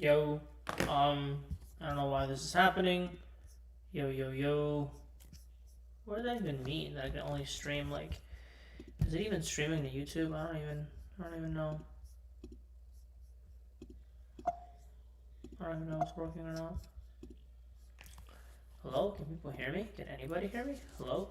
Yo, I don't know why this is happening. Yo. What does that even mean? That I can only stream like? Is it even streaming to YouTube? I don't even know. I don't even know if it's working or not. Hello? Can people hear me? Can anybody hear me? Hello?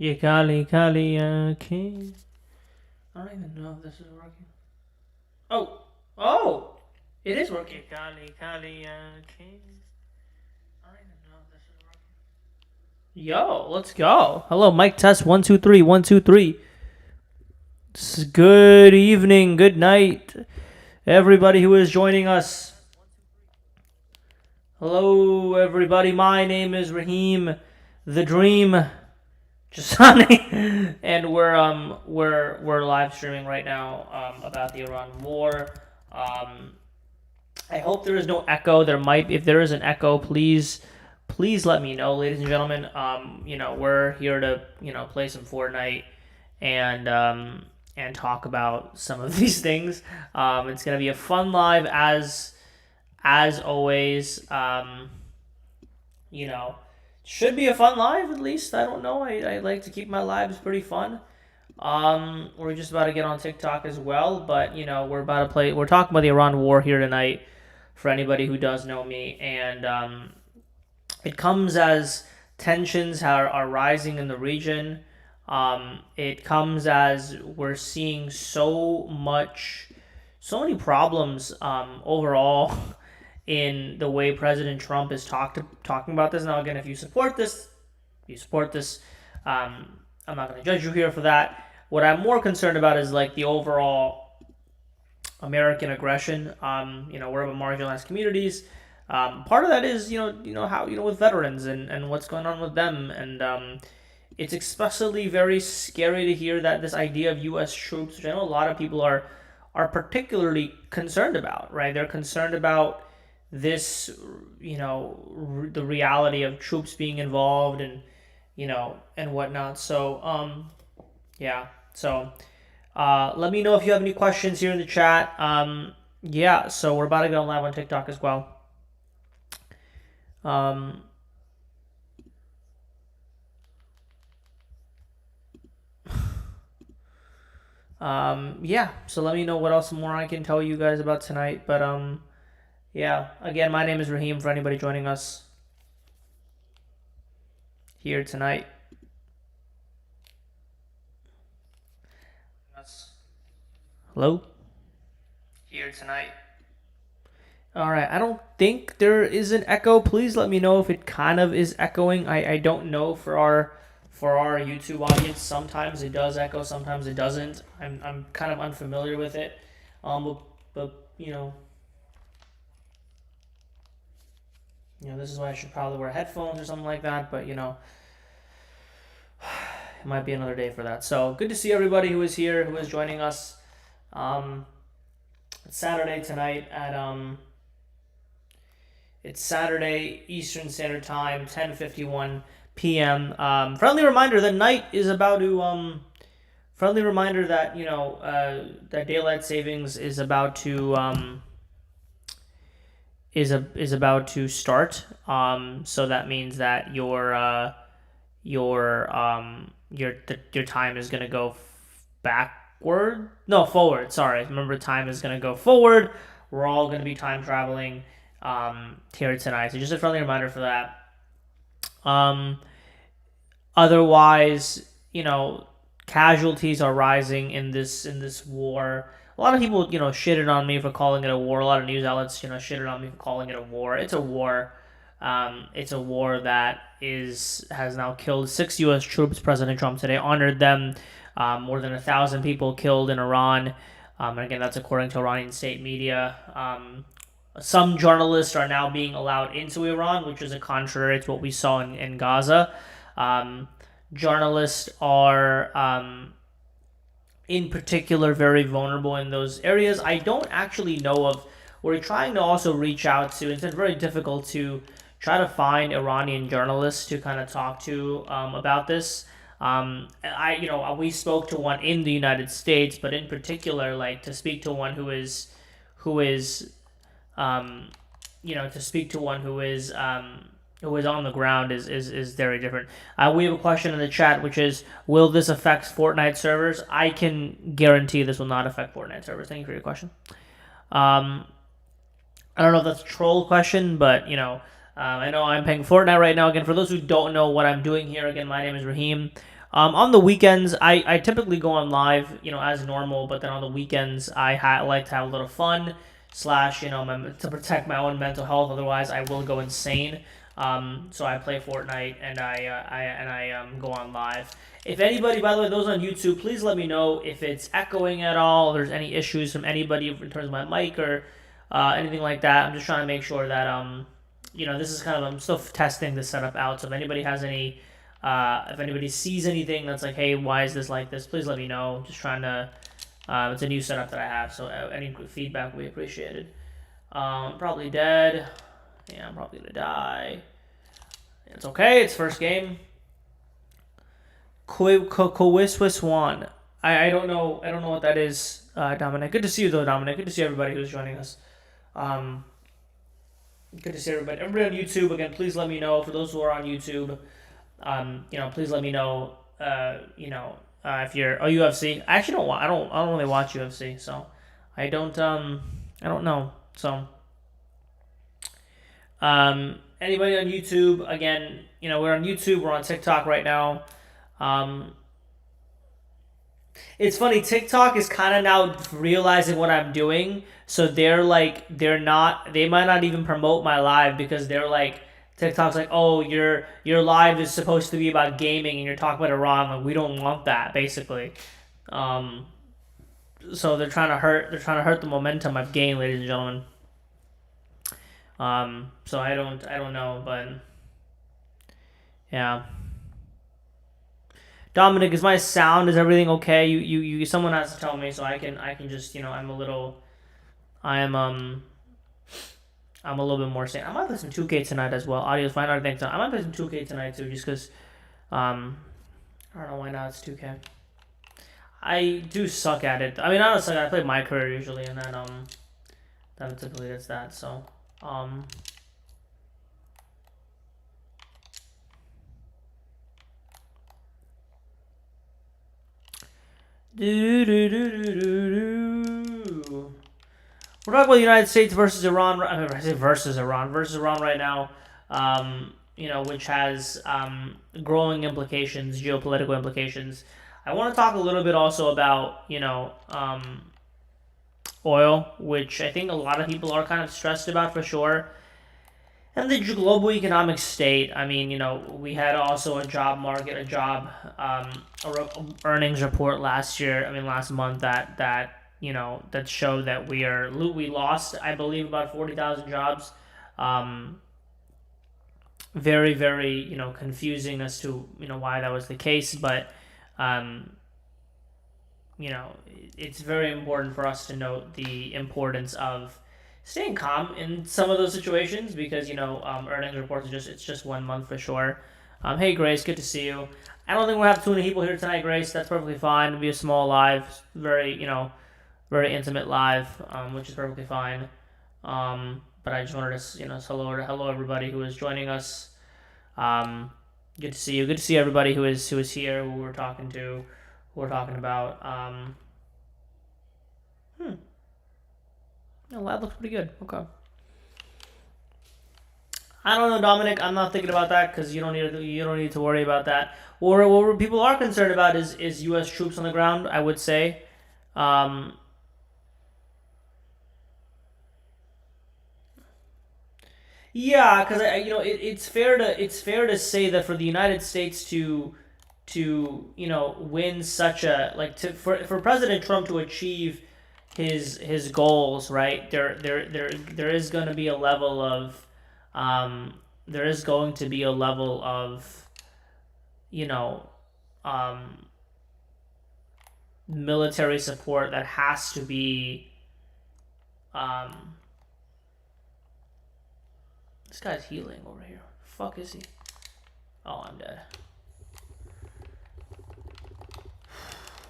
Yeah, Kali, King. I don't even know if this is working. Oh! It is working. Kali, King. I don't even know if this is working. Yo, let's go. Hello, mic test 1 2 3 1 2 3. Good evening, good night, everybody who is joining us. Hello, everybody. My name is Raheem, the Dream Jasani, and we're live streaming right now about the Iran war. I hope there is no echo. If there is an echo, please let me know, ladies and gentlemen. We're here to play some Fortnite and talk about some of these things. It's gonna be a fun live as always. Should be a fun live at least. I don't know. I like to keep my lives pretty fun. We're just about to get on TikTok as well, but we're about to play. We're talking about the Iran war here tonight. For anybody who does know me, and it comes as tensions are rising in the region. It comes as we're seeing so many problems overall in the way President Trump is talking about this. Now, again, if you support this, I'm not going to judge you here for that. What I'm more concerned about is like the overall American aggression. We're about marginalized communities. Part of that is how with veterans and what's going on with them, and it's especially very scary to hear that this idea of U.S. troops, which I know a lot of people are particularly concerned about. Right, they're concerned about this, the reality of troops being involved and whatnot. So yeah. So let me know if you have any questions here in the chat. So we're about to go live on TikTok as well. So let me know what else more I can tell you guys about tonight. But again, my name is Raheem for anybody joining us here tonight. Hello? Here tonight. Alright, I don't think there is an echo. Please let me know if it kind of is echoing. I don't know for our YouTube audience. Sometimes it does echo, sometimes it doesn't. I'm kind of unfamiliar with it. But this is why I should probably wear headphones or something like that, but it might be another day for that. So good to see everybody who is here, who is joining us. It's Saturday tonight it's Saturday Eastern Standard Time, 10:51 p.m. Friendly reminder that night is about to friendly reminder that that daylight savings is about to is about to start. So that means that your time is going to go back backward. No, forward. Sorry. Remember, time is gonna go forward. We're all gonna be time traveling here tonight. So just a friendly reminder for that. Um, Otherwise, casualties are rising in this war. A lot of people, shitted on me for calling it a war. A lot of news outlets, shitted on me for calling it a war. It's a war. It's a war that has now killed 6 U.S. troops. President Trump today honored them. More than 1,000 people killed in Iran. And again, that's according to Iranian state media. Some journalists are now being allowed into Iran, which is a contrary to what we saw in Gaza. Um, Journalists are, in particular, very vulnerable in those areas. I don't actually know of. We're trying to also reach out to. It's been very difficult to try to find Iranian journalists to kind of talk to about this. We spoke to one in the United States, but in particular, like to speak to one who is to speak to one who is on the ground is very different. We have a question in the chat, which is, will this affect Fortnite servers? I can guarantee this will not affect Fortnite servers. Thank you for your question. I don't know if that's a troll question, but I know I'm playing Fortnite right now. Again, for those who don't know what I'm doing here, again, my name is Raheem. On the weekends, I typically go on live, as normal, but then on the weekends, I like to have a little fun / to protect my own mental health. Otherwise, I will go insane. So I play Fortnite and I go on live. If anybody, by the way, those on YouTube, please let me know if it's echoing at all. If there's any issues from anybody in terms of my mic or anything like that. I'm just trying to make sure that this is I'm still testing this setup out. So if anybody has any, if anybody sees anything that's like, hey, why is this like this? Please let me know. Just trying to. It's a new setup that I have, so any feedback will be appreciated. Probably dead. Yeah, I'm probably gonna die. It's okay. It's first game. Kowiswiswan. I don't know. I don't know what that is. Dominic. Good to see you though, Dominic. Good to see everybody who's joining us. Good to see everybody. Everybody on YouTube again. Please let me know. For those who are on YouTube, please let me know. If you're UFC. I actually don't. I don't really watch UFC, so I don't know. So. Anybody on YouTube, again, we're on YouTube, we're on TikTok right now. It's funny, TikTok is kind of now realizing what I'm doing, so they might not even promote my live because they're like, TikTok's like, oh, your live is supposed to be about gaming and you're talking about Iran, like we don't want that, basically. So they're trying to hurt the momentum I've gained, ladies and gentlemen. So I don't know, but yeah. Dominic, is my sound, is everything okay? You someone has to tell me so I can just, I'm a little bit more sane. I might play some 2K tonight as well. Audio's fine. I think so. I might play some 2K tonight too, just because I don't know why not. It's 2K. I do suck at it. I mean, I don't suck. I play my career usually, and then typically it's that. So We're talking about the United States versus Iran. Versus Iran right now. Which has growing implications, geopolitical implications. I want to talk a little bit also about oil, which I think a lot of people are kind of stressed about for sure. And the global economic state. I mean, we had also a job market, earnings report last month that showed that we lost, I believe, about 40,000 jobs. Very, very, confusing as to, why that was the case, but it's very important for us to note the importance of staying calm in some of those situations because earnings reports it's just 1 month for sure. Hey Grace, good to see you. I don't think we'll have too many people here tonight, Grace. That's perfectly fine. It'll be a small live, very very intimate live, which is perfectly fine. But I just wanted to hello everybody who is joining us. Good to see you. Good to see everybody who is here, who we're talking to, who we're talking about. The lab looks pretty good. Okay. I don't know, Dominic. I'm not thinking about that because you don't need to worry about that. What people are concerned about is U.S. troops on the ground. I would say, um, yeah, because it's fair to say that for the United States to win such a for President Trump to achieve his goals, right? There is going to be a level of there is going to be a level of you know um, military support that has to be um, this guy's healing over here. Fuck is he? Oh, I'm dead.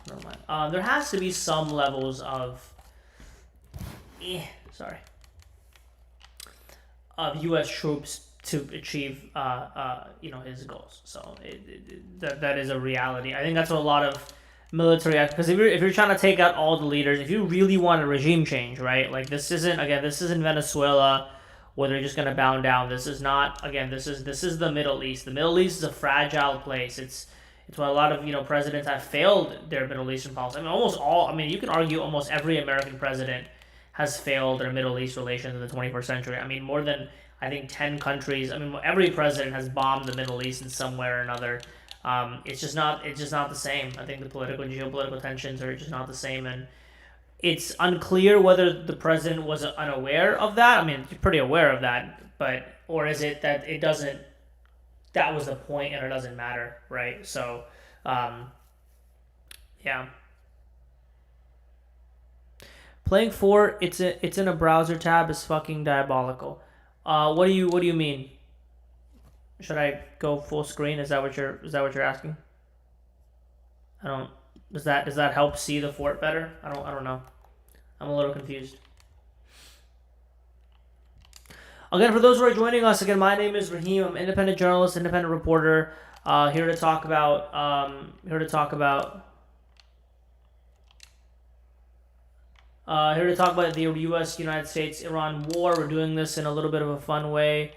Never mind. There has to be some levels of sorry of U.S. troops to achieve his goals. So that is a reality. I think that's what a lot of military, because if you're trying to take out all the leaders, if you really want a regime change, right? Like this isn't Venezuela where they're just gonna bow down. This is not this is the Middle East. The Middle East is a fragile place. It's why a lot of presidents have failed their Middle Eastern policy. I mean, you can argue almost every American president has failed their Middle East relations in the 21st century. I mean, more than I think 10 countries. I mean, every president has bombed the Middle East in some way or another. It's just not the same. I think the political and geopolitical tensions are just not the same, and it's unclear whether the president was unaware of that. I mean, he's pretty aware of that, or is it that it doesn't? That was the point, and it doesn't matter, right? So, yeah. Playing it's in a browser tab is fucking diabolical. What do you mean? Should I go full screen? Is that what you're asking? I don't. Does that help see the fort better? I don't know. I'm a little confused. Again, for those who are joining us, again, my name is Raheem. I'm an independent journalist, independent reporter. Here to talk about the U.S.-United States-Iran war. We're doing this in a little bit of a fun way.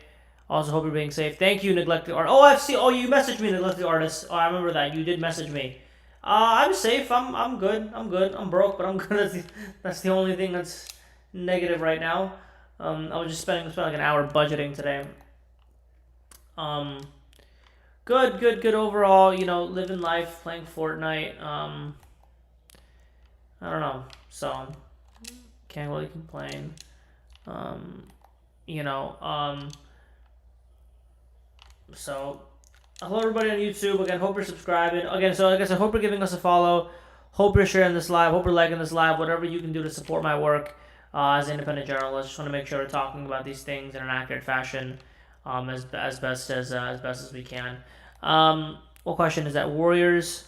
Also, hope you're being safe. Thank you, Neglected Artist. Oh, you messaged me, Neglected Artist. Oh, I remember that. You did message me. I'm safe. I'm good. I'm broke, but I'm good. That's the only thing that's negative right now. I was just spending like an hour budgeting today. Good overall. Living life, playing Fortnite. I don't know. So can't really complain. So hello everybody on YouTube. Again, hope you're subscribing. Again, so like I said, hope you're giving us a follow. Hope you're sharing this live. Hope you're liking this live. Whatever you can do to support my work as an independent journalist. Just want to make sure we're talking about these things in an accurate fashion, as best as we can. What question is that? Warriors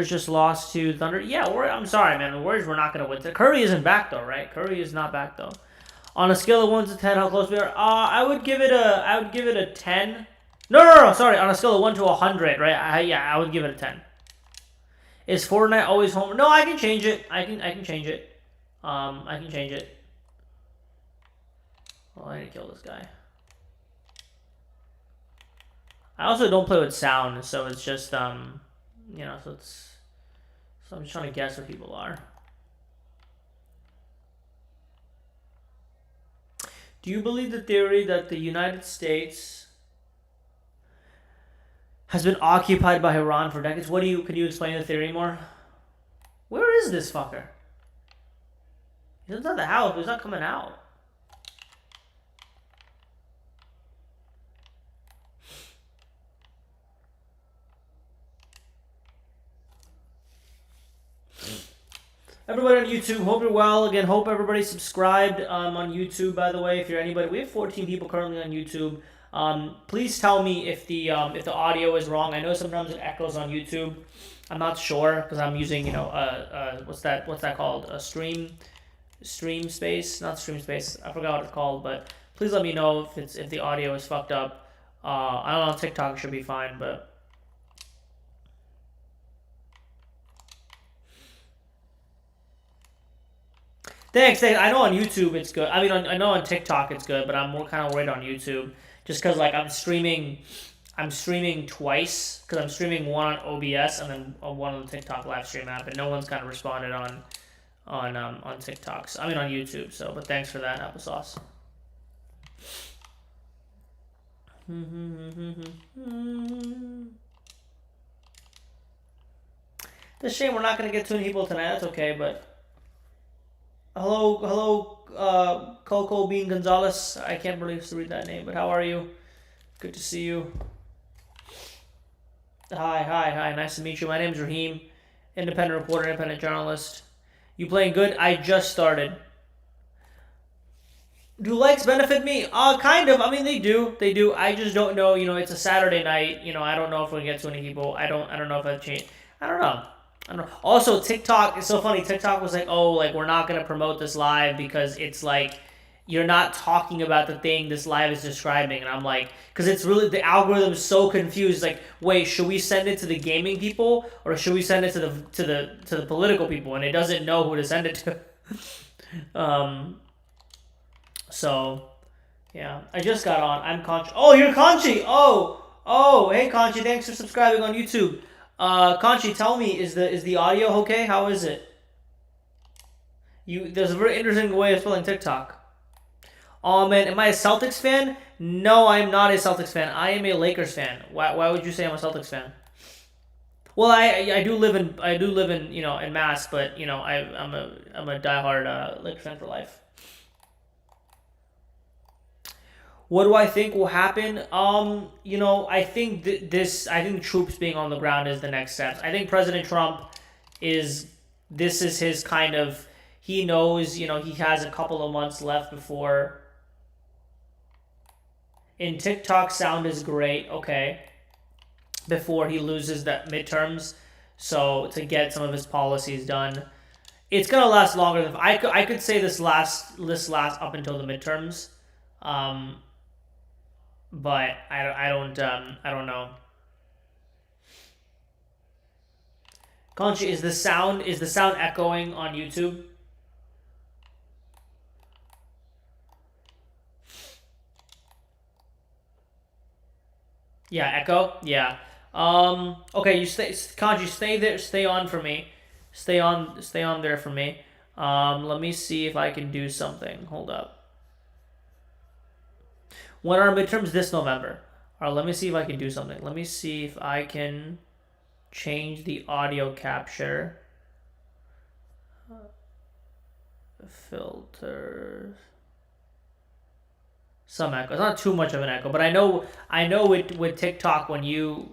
just lost to Thunder. Yeah, I'm sorry, man. The Warriors were not going to win. Curry isn't back though, right? Curry is not back though. On a scale of 1 to 10, how close we are? I would give it a 10. No. Sorry, on a scale of 1 to 100, right? I would give it a 10. Is Fortnite always home? No, I can change it. I can change it. I can change it. Oh, I need to kill this guy. I also don't play with sound, so it's just so I'm just trying to guess where people are. Do you believe the theory that the United States has been occupied by Iran for decades? Could you explain the theory more? Where is this fucker? He's inside the house, but he's not coming out. Everybody on YouTube, hope you're well. Again, hope everybody's subscribed on YouTube, by the way. If you're anybody, we have 14 people currently on YouTube. Please tell me if the audio is wrong. I know sometimes it echoes on YouTube. I'm not sure because I'm using, what's that called? A stream space, not stream space. I forgot what it's called, but please let me know if the audio is fucked up. I don't know, TikTok should be fine, but Thanks. I know on YouTube it's good. I mean, I know on TikTok it's good, but I'm more kind of worried on YouTube just because like I'm streaming twice because I'm streaming one on OBS and then one on the TikTok live stream app, and no one's kind of responded on TikTok. So, I mean on YouTube. So, but thanks for that, applesauce. It's a shame we're not gonna get too many people tonight. That's okay, but. Hello, Coco Bean Gonzalez. I can't believe to read that name, but how are you? Good to see you. Hi. Nice to meet you. My name's Raheem, independent reporter, independent journalist. You playing good? I just started. Do likes benefit me? Kind of. I mean, they do. They do. I just don't know. You know, it's a Saturday night. You know, I don't know if we're gonna get too many people. I don't know if I've changed. I don't know. Also, TikTok is so funny. TikTok was like, oh, like we're not gonna promote this live because it's like you're not talking about the thing this live is describing, and I'm like, because it's really the algorithm is so confused. Like, wait, should we send it to the gaming people or should we send it to the political people? And it doesn't know who to send it to. So, yeah, I just got on. I'm Conchi. Oh, you're Conchi. Oh, hey Conchi, thanks for subscribing on YouTube. Conchi, tell me, is the audio okay? How is it? There's a very interesting way of spelling TikTok. Oh man, am I a Celtics fan? No, I am not a Celtics fan. I am a Lakers fan. Why would you say I'm a Celtics fan? Well, I do live in in Mass, but I'm a diehard Lakers fan for life. What do I think will happen? I think I think troops being on the ground is the next step. I think President Trump this is his kind of, he knows, he has a couple of months left before. In TikTok, sound is great, okay, before he loses that midterms. So to get some of his policies done, it's gonna last longer than I could say this last up until the midterms. But I don't know. Conchi, is the sound echoing on YouTube? Yeah, echo. Yeah. Okay, you Conchi, stay there. Stay on for me. Stay on there for me. Let me see if I can do something. Hold up. When are midterms? This November. All right, let me see if I can do something. Let me see if I can change the audio capture. Filters. Some echo. It's not too much of an echo, but I know with TikTok when you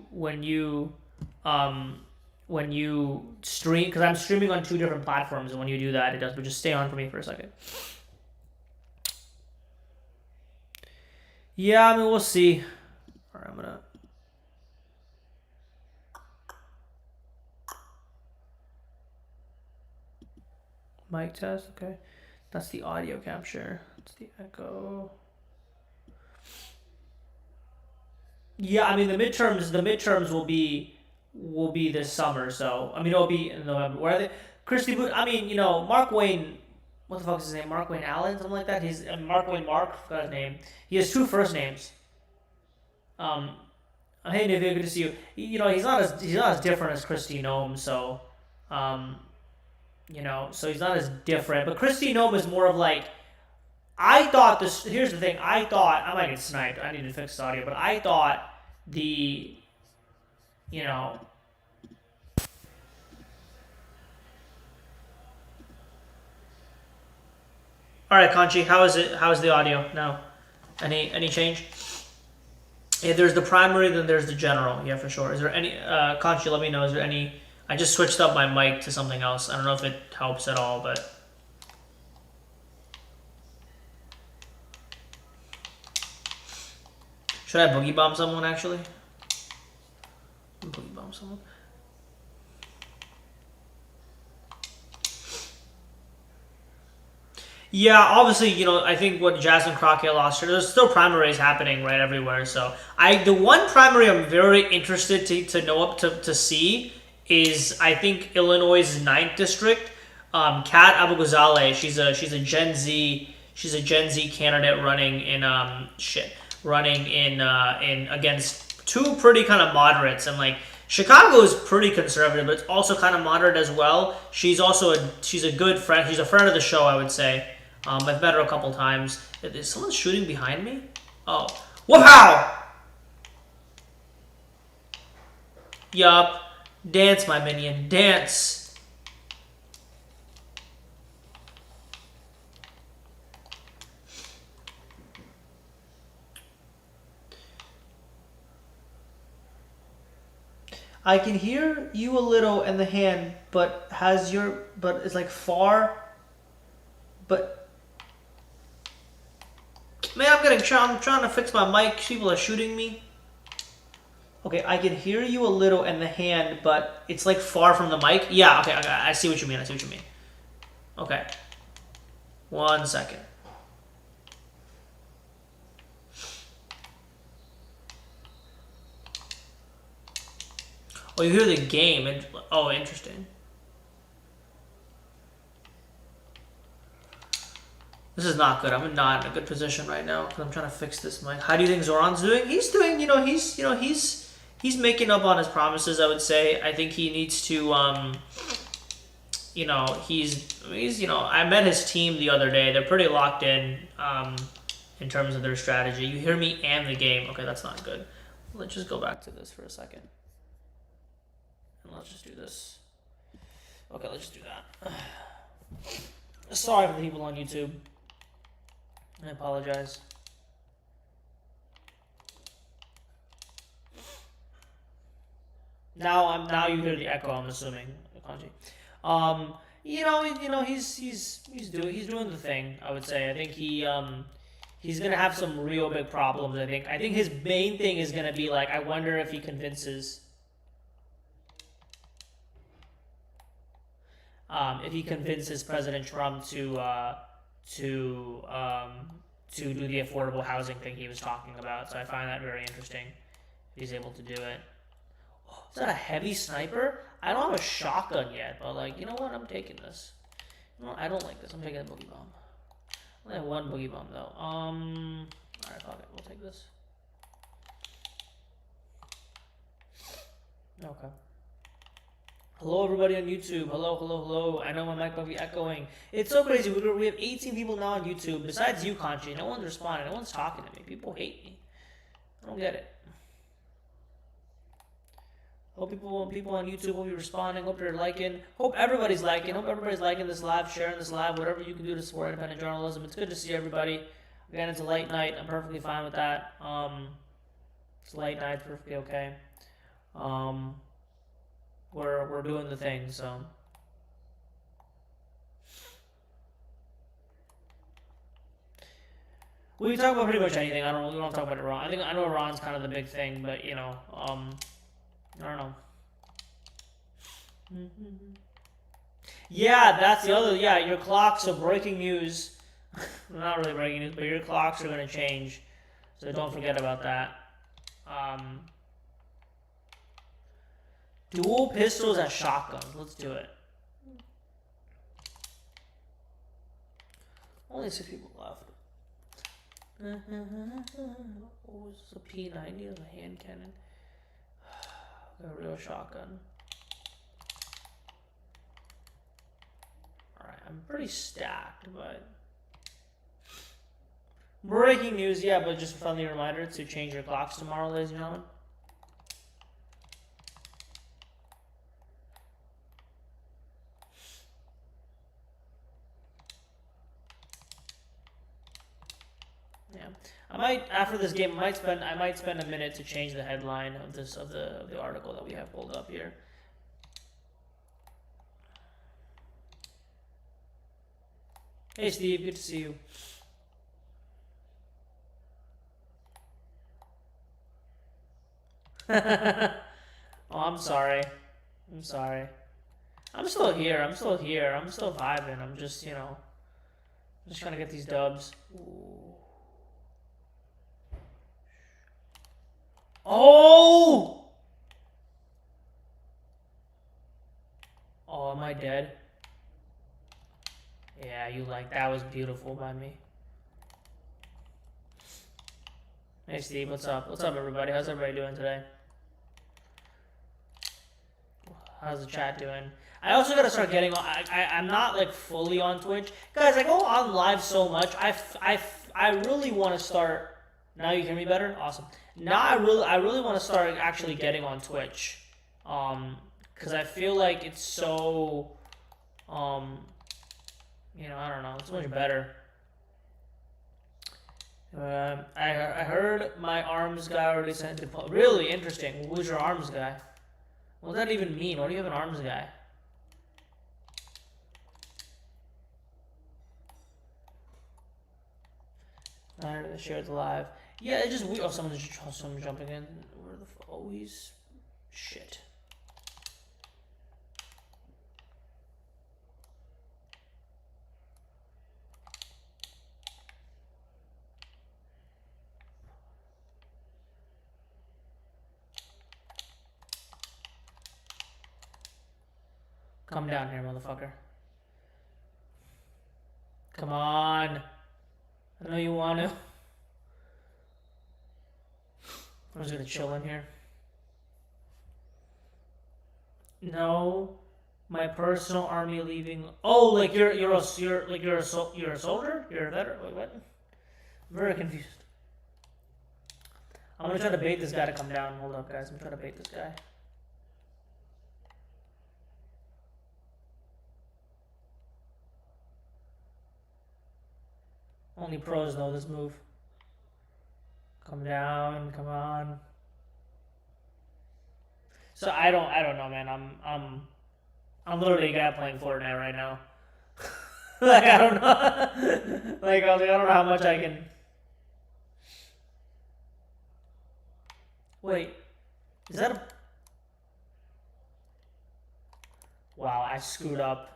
stream, because I'm streaming on 2 different platforms, and when you do that, it does. But just stay on for me for a second. Yeah, I mean, we'll see. All right, I'm gonna. Mic test, okay. That's the audio capture. That's the echo. Yeah, I mean the midterms will be this summer. So I mean it'll be in November. Where are they? Christy Boot. I mean Mark Wayne. What the fuck is his name? Mark Wayne Allen, something like that. He's Mark Wayne Mark. Forgot his name. He has 2 first names. Hey Nivea, good to see you. He's not as different as Christy Nome, so so he's not as different. But Christy Nome is more of like, I thought this. Here's the thing. I thought I might get sniped. I need to fix the audio, but I thought All right, Conchi, how is it? How is the audio now? Any change? Yeah, there's the primary, then there's the general. Yeah, for sure. Is there any? Conchi, let me know. Is there any? I just switched up my mic to something else. I don't know if it helps at all, but. Should I boogie bomb someone actually? Boogie bomb someone. Yeah, obviously, I think what Jasmine Crockett lost her, there's still primaries happening right everywhere. So the one primary I'm very interested to know up to see is I think Illinois' 9th district. Kat Abu-Ghazaleh. She's a Gen Z candidate running in running in against two pretty kind of moderates, and like Chicago is pretty conservative, but it's also kind of moderate as well. She's a good friend. She's a friend of the show, I would say. I've met her a couple times. Is someone shooting behind me? Oh, wow! Yup. Dance, my minion. Dance. I can hear you a little in the hand, but it's like far. But man, I'm trying to fix my mic. People are shooting me. Okay, I can hear you a little in the hand, but it's like far from the mic. Yeah, okay, I see what you mean. I see what you mean. Okay. 1 second. Oh, you hear the game. Oh, interesting. This is not good. I'm not in a good position right now because I'm trying to fix this mic. How do you think Zoran's doing? He's doing, he's making up on his promises, I would say. I think he needs to, I met his team the other day. They're pretty locked in terms of their strategy. You hear me and the game. Okay, that's not good. Let's just go back to this for a second. And let's just do this. Okay, let's just do that. Sorry for the people on YouTube. I apologize. Now you hear the echo. I'm assuming, Kanji. He's doing the thing. I would say. I think he's gonna have some real big problems. I think his main thing is gonna be like, I wonder if he convinces. If he convinces President Trump to do the affordable housing thing he was talking about. So I find that very interesting. If he's able to do it. Oh, is that a heavy sniper? I don't have a shotgun yet, but like, you know what? I'm taking this. No, I don't like this. I'm taking a boogie bomb. I only have one boogie bomb though. Alright, fuck it. We'll take this. Okay. Hello, everybody on YouTube. Hello. I know my mic might be echoing. It's so crazy. We have 18 people now on YouTube. Besides you, Kanchi, no one's responding. No one's talking to me. People hate me. I don't get it. Hope people on YouTube will be responding. Hope they're liking. Hope everybody's liking. Hope everybody's liking this live, sharing this live, whatever you can do to support independent journalism. It's good to see everybody. Again, it's a late night. I'm perfectly fine with that. It's late night. It's perfectly okay. We're doing the thing, so. We can talk about pretty much anything. We don't talk about Iran. I know Iran's kind of the big thing, but I don't know. Yeah, that's the other. Yeah, your clocks are breaking news. Not really breaking news, but your clocks are going to change, so don't forget about that. Dual pistols and shotguns. Let's do it. Only 6 people left. Oh, this is a P90 with a hand cannon. A real shotgun. Alright, I'm pretty stacked, but. Breaking news, yeah, but just a friendly reminder to change your clocks tomorrow, ladies and gentlemen. I might, after this game, I might spend a minute to change the headline of the article that we have pulled up here. Hey Steve, good to see you. Oh, I'm sorry. I'm still here. I'm still vibing. I'm just, just trying to get these dubs. Ooh. Oh! Oh, am I dead? Yeah, you like that was beautiful by me. Hey Steve, what's up? What's up everybody? How's everybody doing today? How's the chat doing? I also gotta start getting on. I'm not like fully on Twitch, guys. I go on live so much. I really want to start. Now you hear me better. Awesome. Now I really want to start actually getting on Twitch, because I feel like it's so, I don't know. It's much better. I heard my arms guy already sent it. Really interesting. Who's your arms guy? What does that even mean? Why do you have an arms guy? I shared the live. Yeah, it just we. Oh, someone's jumping in. Where the oh he's shit. Come down here, motherfucker. Come on. I know you want to. I'm just gonna chill in here. No, my personal army leaving. Oh, like you're a soldier. You're a veteran. Wait, what? I'm very confused. I'm gonna try to bait this guy to come down. Hold up, guys. I'm trying to bait this guy. Only pros know this move. Come down, come on. So I don't know, man. I'm literally a guy playing Fortnite right now. Like I don't know. Like I don't know how much I can. Wait, is that a? Wow, I screwed up.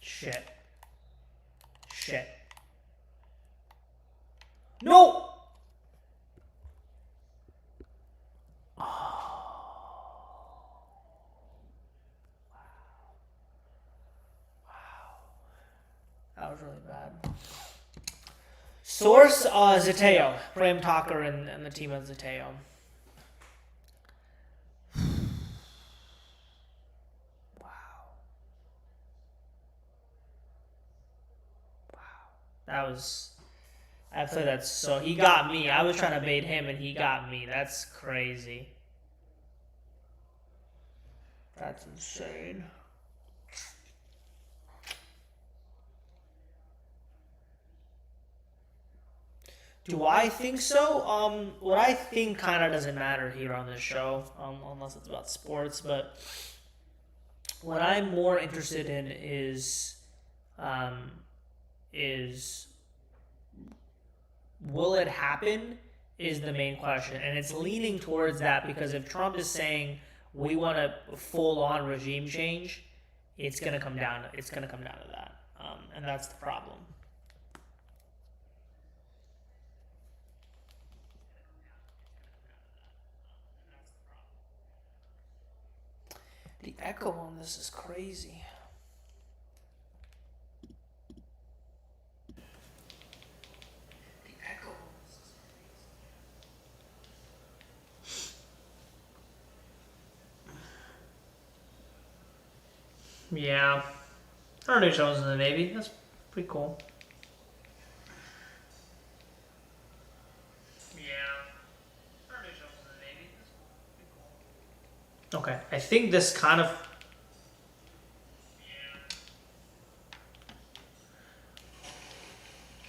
Shit. Shit. No! That was really bad. Source, Zeteo. Prem Talker and the team of Zeteo. I played that so he got me. I was trying to bait him and he got me. That's crazy. That's insane. Do I think so? What I think kind of doesn't matter here on this show, unless it's about sports. But what I'm more interested in is will it happen? Is the main question, and it's leaning towards that because if Trump is saying we want a full-on regime change, it's gonna come down. It's gonna come down to that, and that's the problem. The echo on this is crazy. The echo on this is crazy. Yeah. I already chose in the Navy. That's pretty cool. Okay, I think this kind of...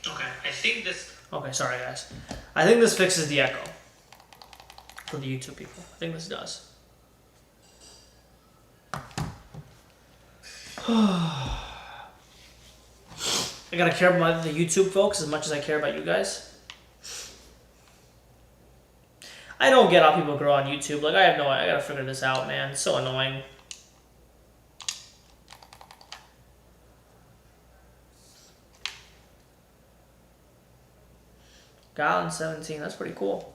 Okay, I think this... Okay, sorry guys. I think this fixes the echo. For the YouTube people. I think this does. I gotta care about the YouTube folks as much as I care about you guys. I don't get how people grow on YouTube. Like, I gotta figure this out, man. It's so annoying. Got in 17. That's pretty cool.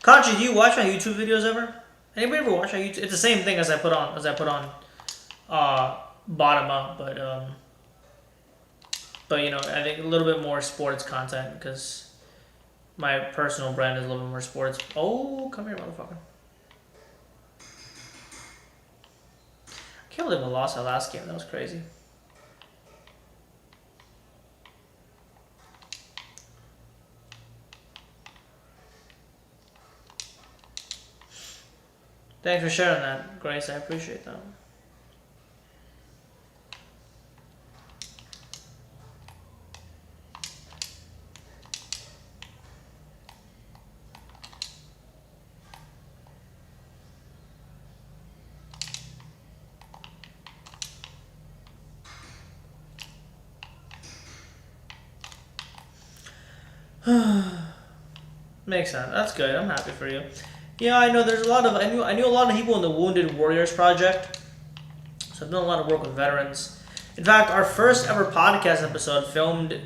Conchi, do you watch my YouTube videos ever? Anybody ever watch my YouTube? It's the same thing as I put on bottom up, but you know, I think a little bit more sports content because my personal brand is a little bit more sports. Oh, come here, motherfucker! I can't believe I lost that last game. That was crazy. Thanks for sharing that, Grace. I appreciate that. Makes sense. That's good. I'm happy for you. Yeah, I know. There's a lot of I knew a lot of people in the Wounded Warriors Project. So I've done a lot of work with veterans. In fact, our first ever podcast episode, filmed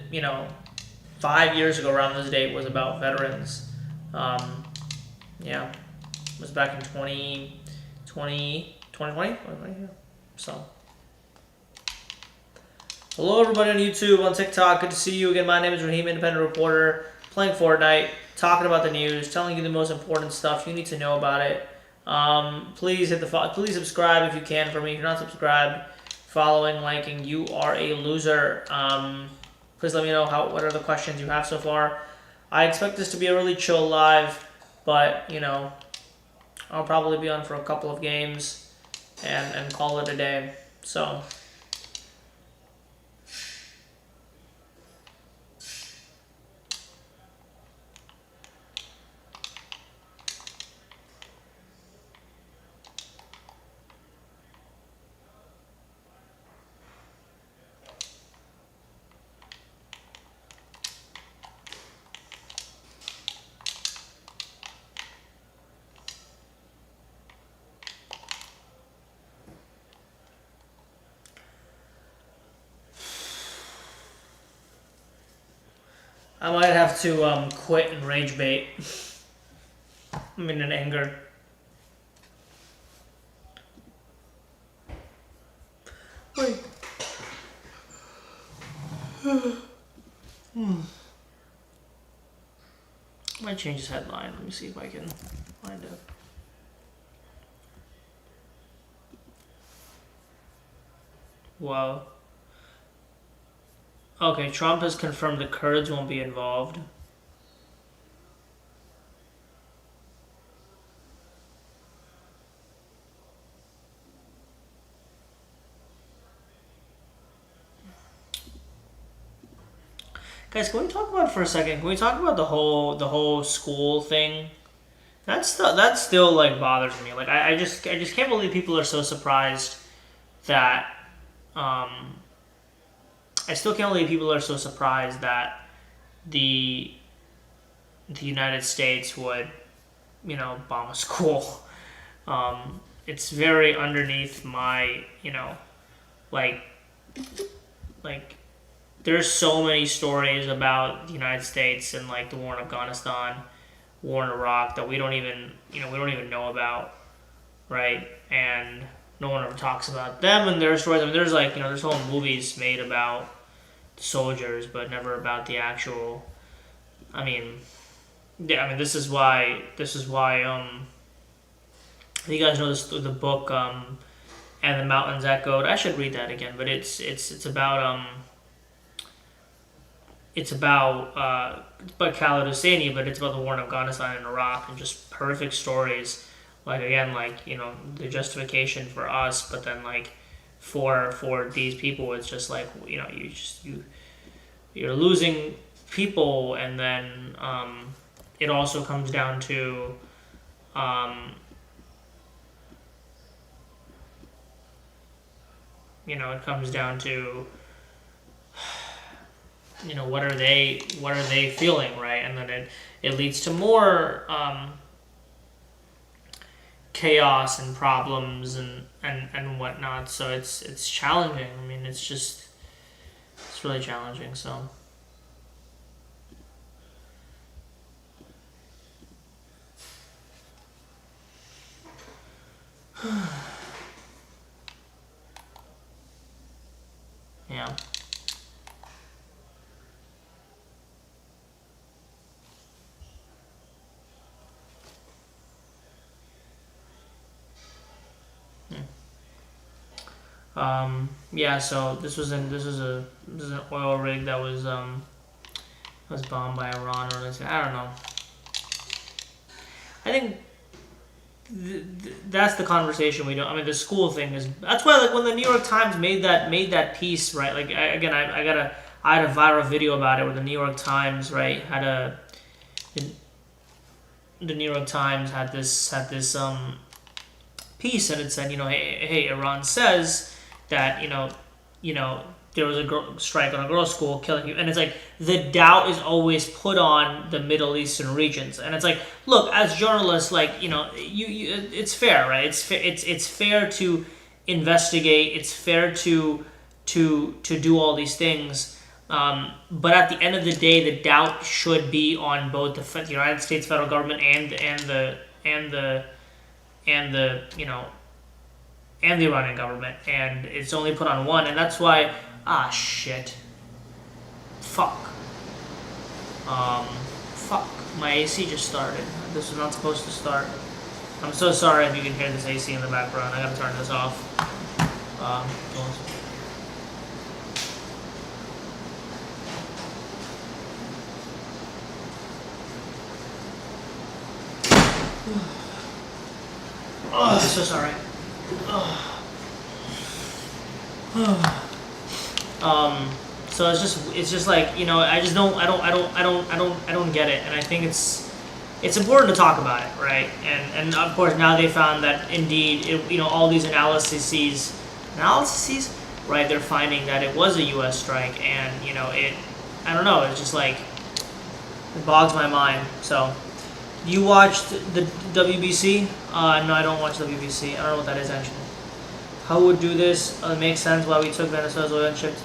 5 years ago around this date, was about veterans. Yeah, it was back in 2020. Yeah. So. Hello, everybody on YouTube, on TikTok. Good to see you again. My name is Raheem, independent reporter, playing Fortnite, talking about the news, telling you the most important stuff you need to know about it. Please please subscribe if you can for me. If you're not subscribed, following, liking, you are a loser. Please let me know what are the questions you have so far. I expect this to be a really chill live, but I'll probably be on for a couple of games and call it a day. So. I might have to quit and rage bait. I'm in anger. Wait. I might change this headline. Let me see if I can find it. Wow. Okay, Trump has confirmed the Kurds won't be involved. Guys, can we talk about it for a second? Can we talk about the whole school thing? That still like bothers me. Like I just can't believe people are so surprised that I still can't believe people are so surprised that the United States would, bomb a school. It's very underneath my, like, there's so many stories about the United States and like the war in Afghanistan, war in Iraq that we don't even know about, right? And no one ever talks about them and their stories. I mean, there's there's whole movies made about soldiers, but never about the actual. This is why. You guys know this the book and the Mountains Echoed. I should read that again, but it's about Khaled Hosseini, but it's about the war in Afghanistan and Iraq, and just perfect stories. Like again, the justification for us, but then for these people, it's just like you're losing people, and then it also comes down to it comes down to, what are they feeling, right? And then it leads to more chaos and problems and whatnot. So it's challenging. I mean, it's really challenging. So yeah. Yeah, so this was an oil rig that was bombed by Iran, or I don't know. I think that's the conversation we don't. I mean, the school thing is. That's why, like, when the New York Times made that piece, right? Like, I had a viral video about it where the New York Times, right, the New York Times had this piece, and it said, hey, Iran says that there was a strike on a girls' school killing you, and it's like the doubt is always put on the Middle Eastern regions, and it's like, look, as journalists, like, it's fair, right? It's fair to investigate. It's fair to do all these things, but at the end of the day, the doubt should be on both the United States federal government and the and the Iranian government, and it's only put on one, and that's why. Shit. Fuck. Fuck. My AC just started. This was not supposed to start. I'm so sorry if you can hear this AC in the background. I gotta turn this off. Oh, so sorry. So it's just like, I don't get it, and I think it's important to talk about it, right? And of course now they found that indeed all these analyses, right? They're finding that it was a U.S. strike, and I don't know, it's just like it bogs my mind. So you watched the WBC? No, I don't watch WBC. I don't know what that is actually. How would do this? It makes sense why we took Venezuela's oil and shipped.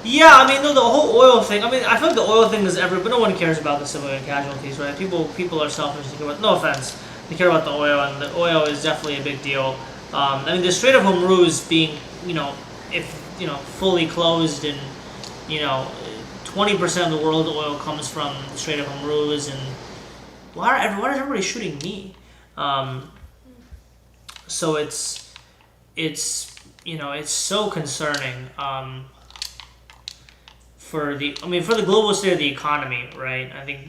Yeah, I mean, no, the whole oil thing. I mean, I feel like the oil thing is but no one cares about the civilian casualties, right? People are selfish. No offense, they care about the oil, and the oil is definitely a big deal. I mean, the Strait of Hormuz being, if fully closed, and 20% of the world's oil comes from the Strait of Hormuz, and why is everybody shooting me? So it's so concerning for the global state of the economy, right? I think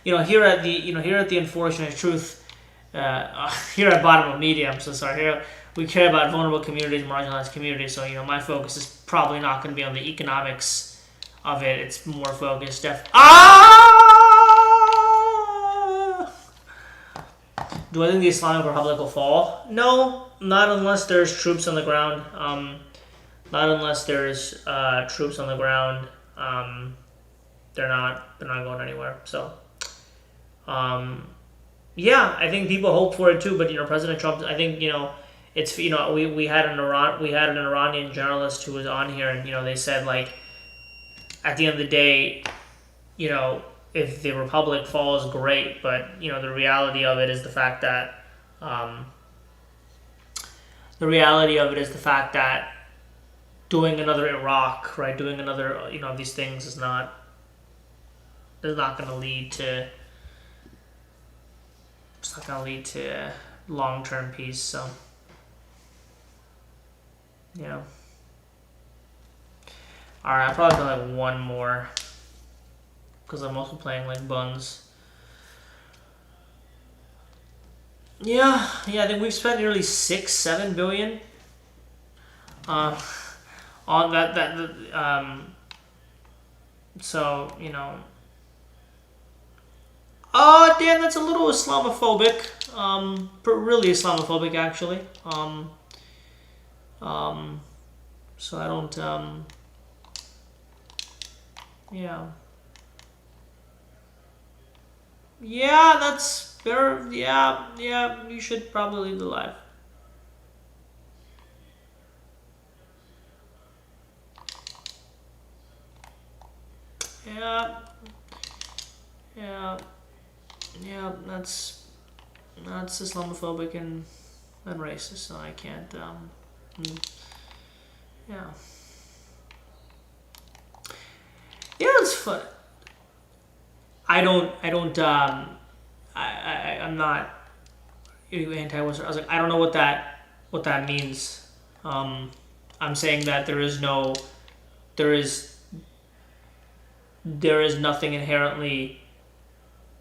here at the Unfortunate Truth, here at Bottom of Media, I'm so sorry. Here we care about vulnerable communities, marginalized communities. So my focus is probably not going to be on the economics of it. It's more focused. Do I think the Islamic Republic will fall? No, not unless there's troops on the ground. Not unless there's troops on the ground. They're not going anywhere. So, yeah, I think people hope for it too. But President Trump, I think it's we had an Iranian journalist who was on here, and they said, like, at the end of the day, if the republic falls, great, but the reality of it is the fact that doing another Iraq, right, doing another of these things is not going to lead to long-term peace. So all right, I'll probably do like one more, because I'm also playing like buns. Yeah, I think we've spent nearly 6-7 billion on that. So oh damn, that's a little Islamophobic. Really Islamophobic actually. So I don't, yeah. Yeah, that's fair. Yeah, you should probably leave the live. Yeah, yeah, that's Islamophobic and racist, so I can't, yeah. Yeah, it's fun. I'm not anti-Western. I was like, I don't know what that means. I'm saying that there is there is nothing inherently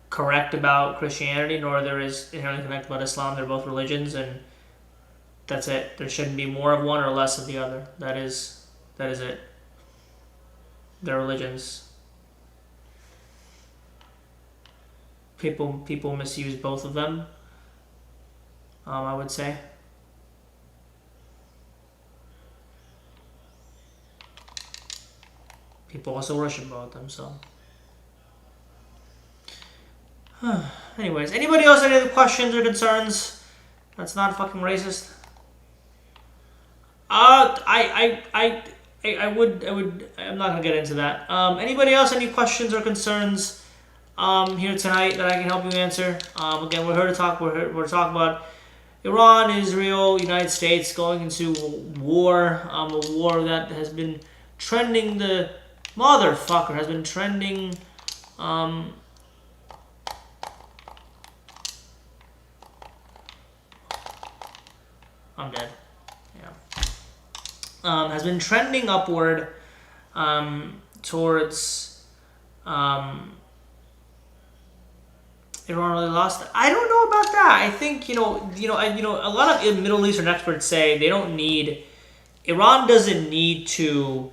correct about Christianity, nor there is inherently correct about Islam. They're both religions, and that's it. There shouldn't be more of one or less of the other. That is it. They're religions. People misuse both of them. I would say. People also worship both of them. So. Anyways, anybody else any other questions or concerns? That's not fucking racist. I would. I'm not gonna get into that. Anybody else any questions or concerns? Here tonight that I can help you answer. Again, we're here to talk. We're talking about Iran, Israel, United States going into war. A war that has been trending. The motherfucker has been trending. I'm dead. Yeah. Has been trending upward towards Iran really lost. I don't know about that. I think a lot of Middle Eastern experts say they don't need. Iran doesn't need to.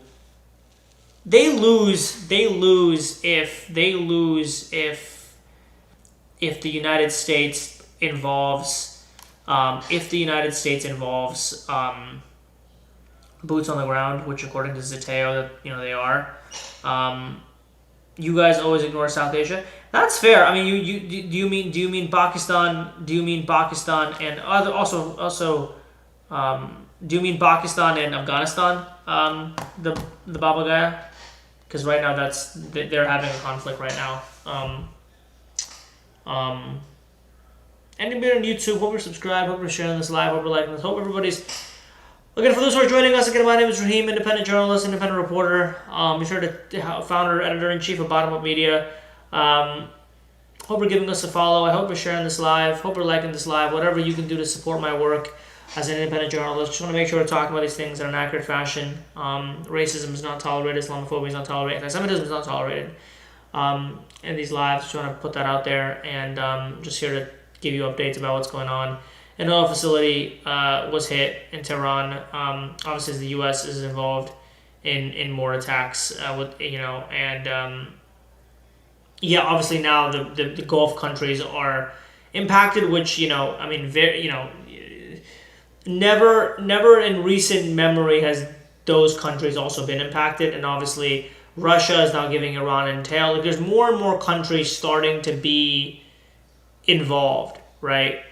They lose if the United States involves. If the United States involves boots on the ground, which according to Zateo, they are. You guys always ignore South Asia. That's fair. I mean, do you mean Pakistan? Do you mean Pakistan and do you mean Pakistan and Afghanistan? The Baba Gaya, because right now they're having a conflict right now. Anybody on YouTube, hope you're subscribed, hope you're sharing this live, hope you're liking this, hope everybody's. Again, for those who are joining us, again, my name is Raheem, independent journalist, independent reporter. Be sure to founder, editor-in-chief of Bottom Up Media. Hope you're giving us a follow. I hope you're sharing this live. Hope you're liking this live. Whatever you can do to support my work as an independent journalist. Just want to make sure we're talking about these things in an accurate fashion. Racism is not tolerated. Islamophobia is not tolerated. Anti-Semitism is not tolerated. In these lives, just want to put that out there, and just here to give you updates about what's going on. An oil facility was hit in Tehran. Obviously, the U.S. is involved in more attacks obviously now the Gulf countries are impacted, which never in recent memory has those countries also been impacted, and obviously Russia is now giving Iran intel. Like, there's more and more countries starting to be involved, right?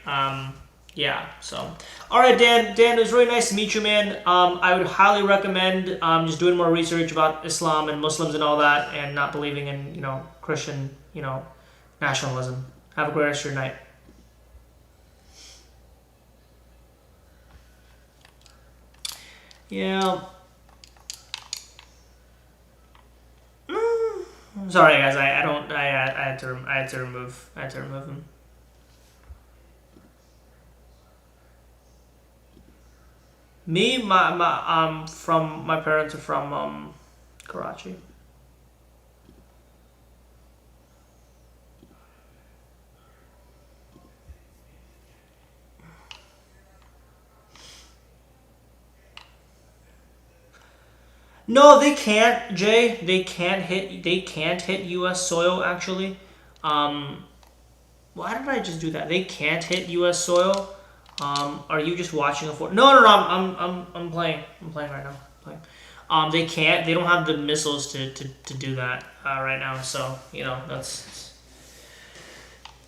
So, all right, Dan, it was really nice to meet you, man. I would highly recommend just doing more research about Islam and Muslims and all that, and not believing in Christian nationalism. Have a great rest of your night. Yeah. Sorry, guys. I had to remove him. Me, my parents are from Karachi. No, they can't, Jay. They can't hit U.S. soil. Actually, why did I just do that? They can't hit U.S. soil. Are you just watching a Fortnite? No. I'm playing. I'm playing right now. Playing. They can't. They don't have the missiles to do that right now. So that's.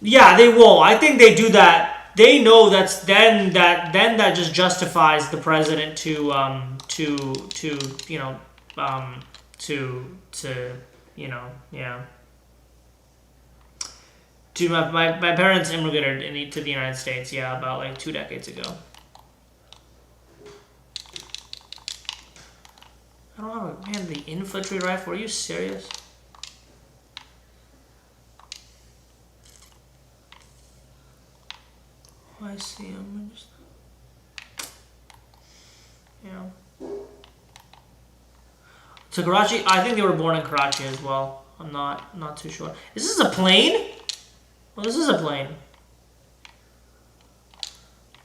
Yeah, they won't. I think they do that. They know that just justifies the president to yeah. To my parents immigrated to the United States, yeah, about like 2 decades ago. I don't have a, man, the infantry rifle, are you serious? Oh, I see him. To Karachi? I think they were born in Karachi as well. I'm not too sure. Is this a plane? Well, this is a plane.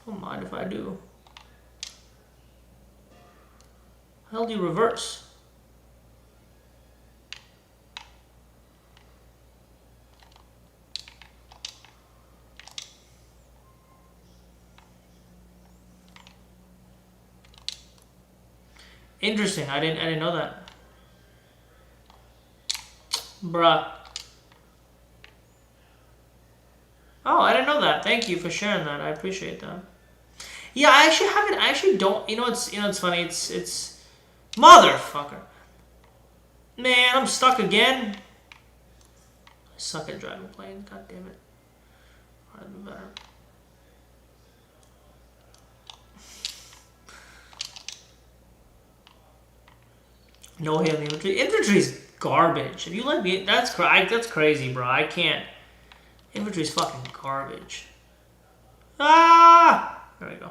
Don't mind if I do. How do you reverse? Interesting. I didn't know that. Bruh. Oh, I didn't know that. Thank you for sharing that. I appreciate that. Yeah, I actually haven't. I actually don't. It's funny. It's motherfucker. Man, I'm stuck again. I suck at driving planes. God damn it. I'd be better. No hailing infantry. Infantry's garbage. If you let me, that's crazy, bro. I can't. Infantry's fucking garbage. Ah! There we go.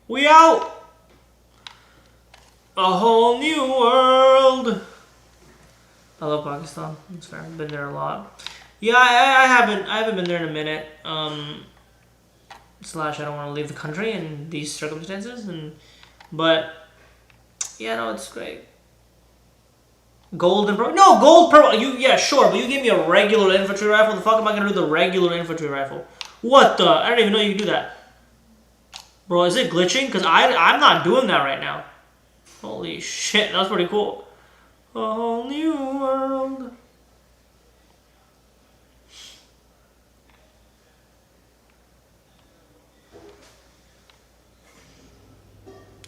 We out! A whole new world! I love Pakistan. It's fair. I've been there a lot. Yeah, I haven't been there in a minute. Slash, I don't want to leave the country in these circumstances, but yeah, no, it's great. Gold and purple? No, gold, purple. Yeah, sure, but you gave me a regular infantry rifle. The fuck am I gonna do with the regular infantry rifle? What the? I don't even know you can do that. Bro, is it glitching? Because I'm not doing that right now. Holy shit, that was pretty cool. A whole new world.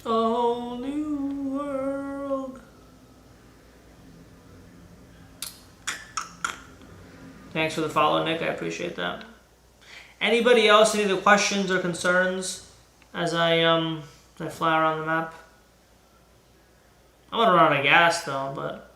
A whole new world. Thanks for the follow, Nick. I appreciate that. Anybody else, any other questions or concerns as I fly around the map? I'm gonna run out of gas though, but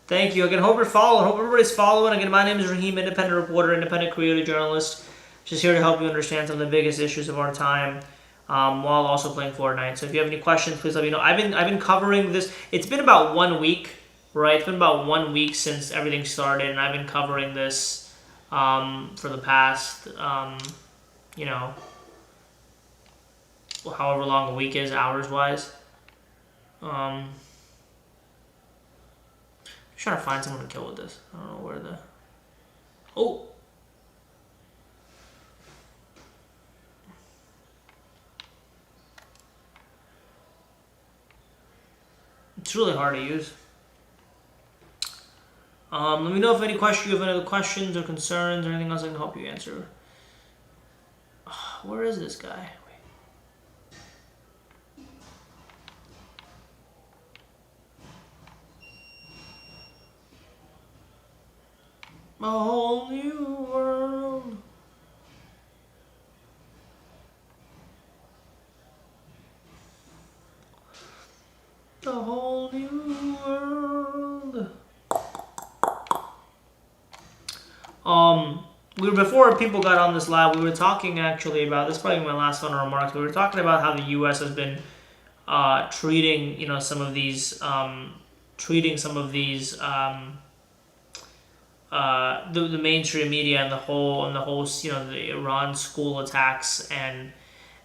thank you. Again, hope you're following. Hope everybody's following. Again, my name is Raheem, independent reporter, independent creator, journalist. Just here to help you understand some of the biggest issues of our time, while also playing Fortnite. So if you have any questions, please let me know. I've been covering this. It's been about 1 week, right? It's been about 1 week since everything started, and I've been covering this for the past, however long a week is, hours-wise. I'm trying to find someone to kill with this. I don't know where the... Oh! It's really hard to use. Let me know if you have any other questions or concerns or anything else I can help you answer. Where is this guy? A whole new world. A whole new world. Before people got on this live, we were talking actually about this. Probably my last final remarks. We were talking about how the U.S. has been treating, some of these, the mainstream media and the whole, the Iran school attacks and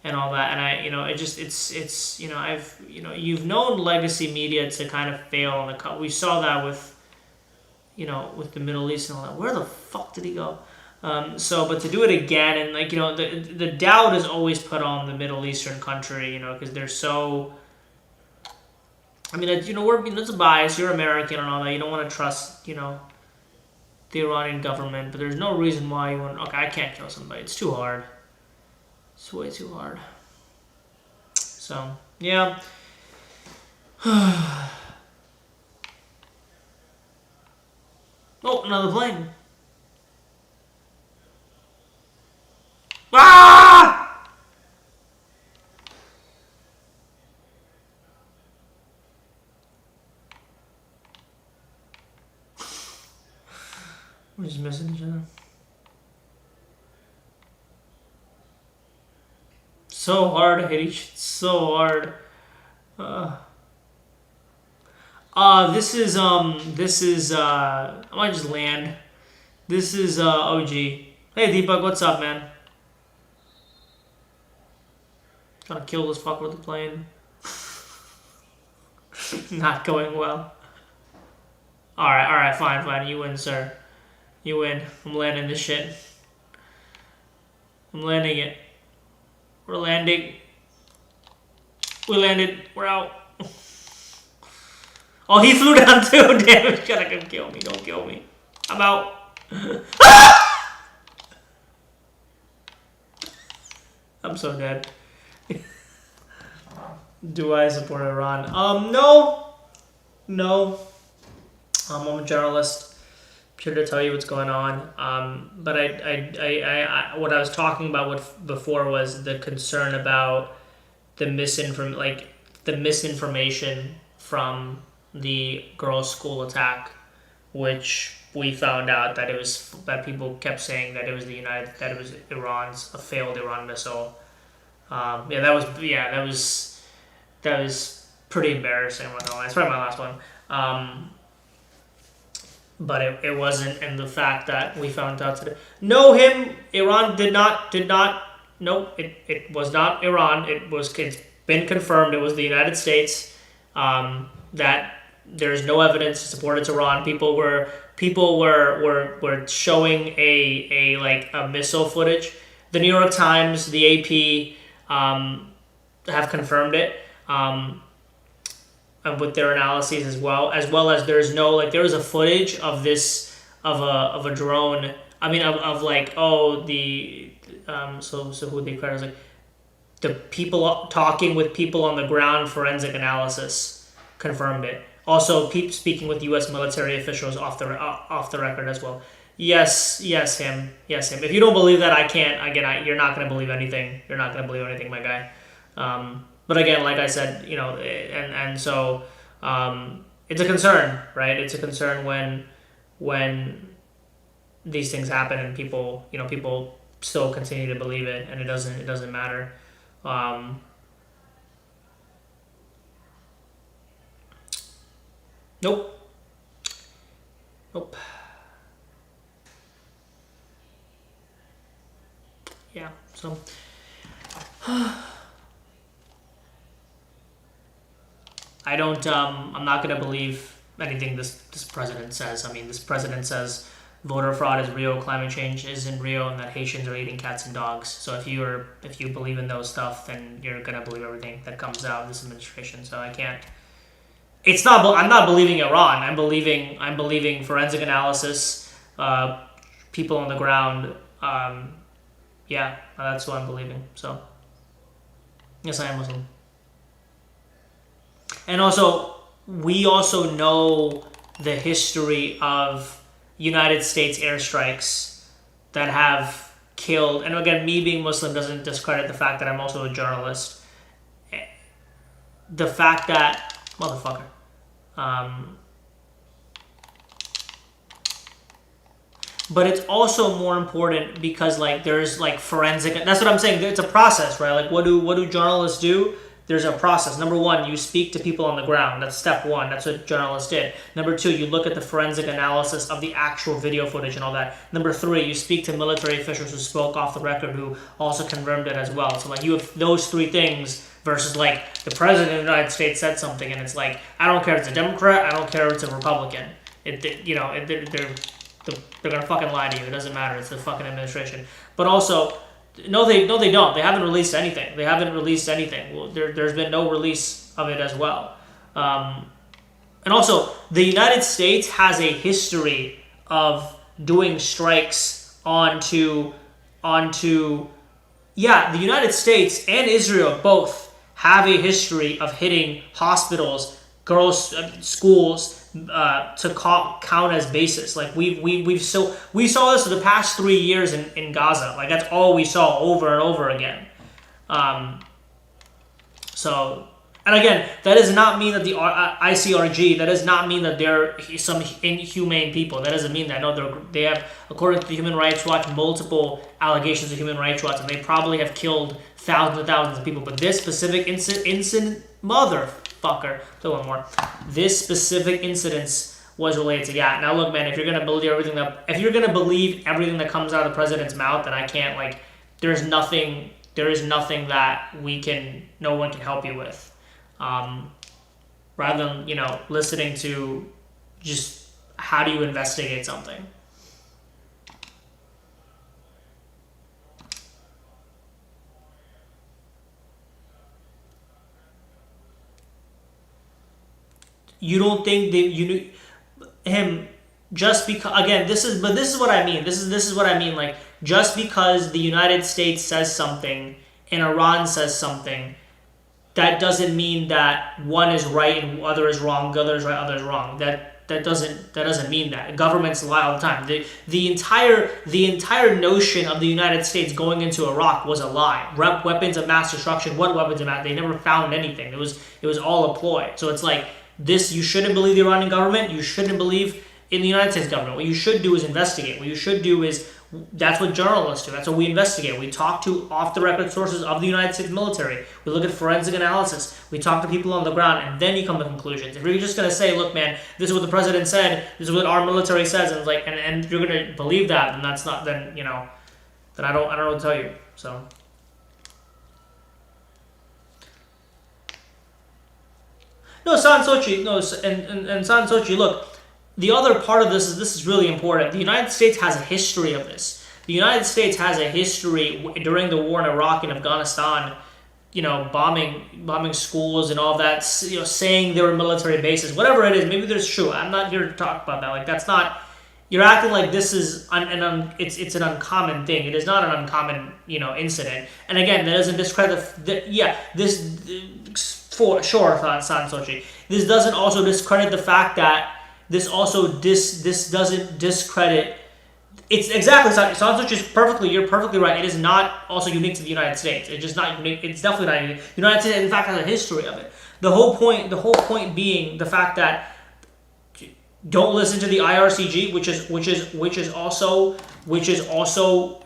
all that. And you've known legacy media to kind of fail on the. We saw that with the Middle East and all that. Where the fuck did he go? But to do it again, and like, the doubt is always put on the Middle Eastern country, because they're so. I mean, it's a bias. You're American and all that. You don't want to trust, the Iranian government, but there's no reason why you want. Okay, I can't kill somebody. It's too hard. It's way too hard. So yeah. Oh, another plane. Ah! We're just missing each other. So hard to hit each. So hard. This is, I might just land. This is, OG. Hey, Deepak, what's up, man? Gotta kill this fucker with the plane. Not going well. Alright, fine. You win, sir. You win. I'm landing this shit. I'm landing it. We're landing. We landed. We're out. Oh, he flew down too. Damn it. Gotta come kill me. Don't kill me. I'm out. I'm so dead. Do I support Iran? No. I'm a journalist. I'm here to tell you what's going on. But what I was talking about before was the concern about the misinformation from the girls' school attack, which we found out that people kept saying that it was Iran's, a failed Iran missile. That was pretty embarrassing. It's probably my last one. But it wasn't, and the fact that we found out today. No, Iran did not. Nope, it was not Iran. It's been confirmed. It was the United States. That there's no evidence to support it's Iran. People were showing a missile footage. The New York Times, the AP, have confirmed it. With their analyses as well as there's no there was a footage of this of a drone. I mean so who they credit was the people talking with people on the ground. Forensic analysis confirmed it. Also, speaking with U.S. military officials off the record as well. Yes, him. If you don't believe that, I can't. Again, you're not going to believe anything. You're not going to believe anything, my guy. But again, like I said, so it's a concern, right? It's a concern when these things happen and people still continue to believe it, and it doesn't matter. Nope. Yeah. So. I'm not going to believe anything this president says. I mean, this president says voter fraud is real, climate change isn't real, and that Haitians are eating cats and dogs. So if you believe in those stuff, then you're going to believe everything that comes out of this administration. So I can't. I'm not believing Iran. I'm believing forensic analysis, people on the ground. That's what I'm believing. So yes, I am Muslim. And also, we also know the history of United States airstrikes that have killed. And again, me being Muslim doesn't discredit the fact that I'm also a journalist. The fact that motherfucker. But it's also more important because there's forensic. That's what I'm saying. It's a process, right? What do journalists do? There's a process. Number one, you speak to people on the ground. That's step one. That's what journalists did. Number two, you look at the forensic analysis of the actual video footage and all that. Number three, you speak to military officials who spoke off the record who also confirmed it as well. So you have those three things versus the president of the United States said something and it's I don't care if it's a Democrat, I don't care if it's a Republican. they're gonna fucking lie to you. It doesn't matter. It's the fucking administration. But also, no, they don't. They haven't released anything. They haven't released anything. Well, there's been no release of it as well. And also, the United States has a history of doing strikes onto yeah, the United States and Israel both have a history of hitting hospitals, girls' schools to count as bases. Like we saw this for the past 3 years in Gaza. Like that's all we saw over and over again. So, and again, that does not mean that the ICRG, that does not mean that they're some inhumane people. That doesn't mean that. No, they have, according to Human Rights Watch, multiple allegations of Human Rights Watch, and they probably have killed thousands and thousands of people. But this specific incident, motherfucker, so one more. This specific incident was related to Now look, man, if you're gonna believe everything that comes out of the president's mouth, then I can't there is nothing that no one can help you with. Rather than listening to just how do you investigate something. You don't think that him just because, again, this is what I mean. This is what I mean. Like, just because the United States says something and Iran says something, that doesn't mean that one is right and other is wrong, the other is right, other is wrong. That doesn't mean that. Governments lie all the time. The entire notion of the United States going into Iraq was a lie. Weapons of mass destruction. What weapons of mass? They never found anything. It was all a ploy. So it's like this. You shouldn't believe the Iranian government. You shouldn't believe in the United States government. What you should do is investigate. What you should do is, that's what journalists do. That's what we investigate. We talk to off-the-record sources of the United States military. We look at forensic analysis. We talk to people on the ground, and then you come to conclusions. If you're just going to say, look, man, this is what the president said, this is what our military says, and and you're going to believe that, then that's not, then I don't know what to tell you. So. No, San Sochi, and San Sochi, look, the other part of this is really important. The United States has a history of this. The United States has a history during the war in Iraq and Afghanistan, bombing schools and all that, saying there were military bases, whatever it is. Maybe there's true. I'm not here to talk about that. Like, that's not. You're acting like this is it's an uncommon thing. It is not an uncommon incident. And again, that doesn't discredit for sure, San Sochi. This doesn't also discredit the fact that. This doesn't discredit. It's exactly, Sansoch is perfectly. You're perfectly right. It is not also unique to the United States. It's just not unique. It's definitely not unique. The United States, in fact, has a history of it. The whole point being the fact that don't listen to the IRCG, which is also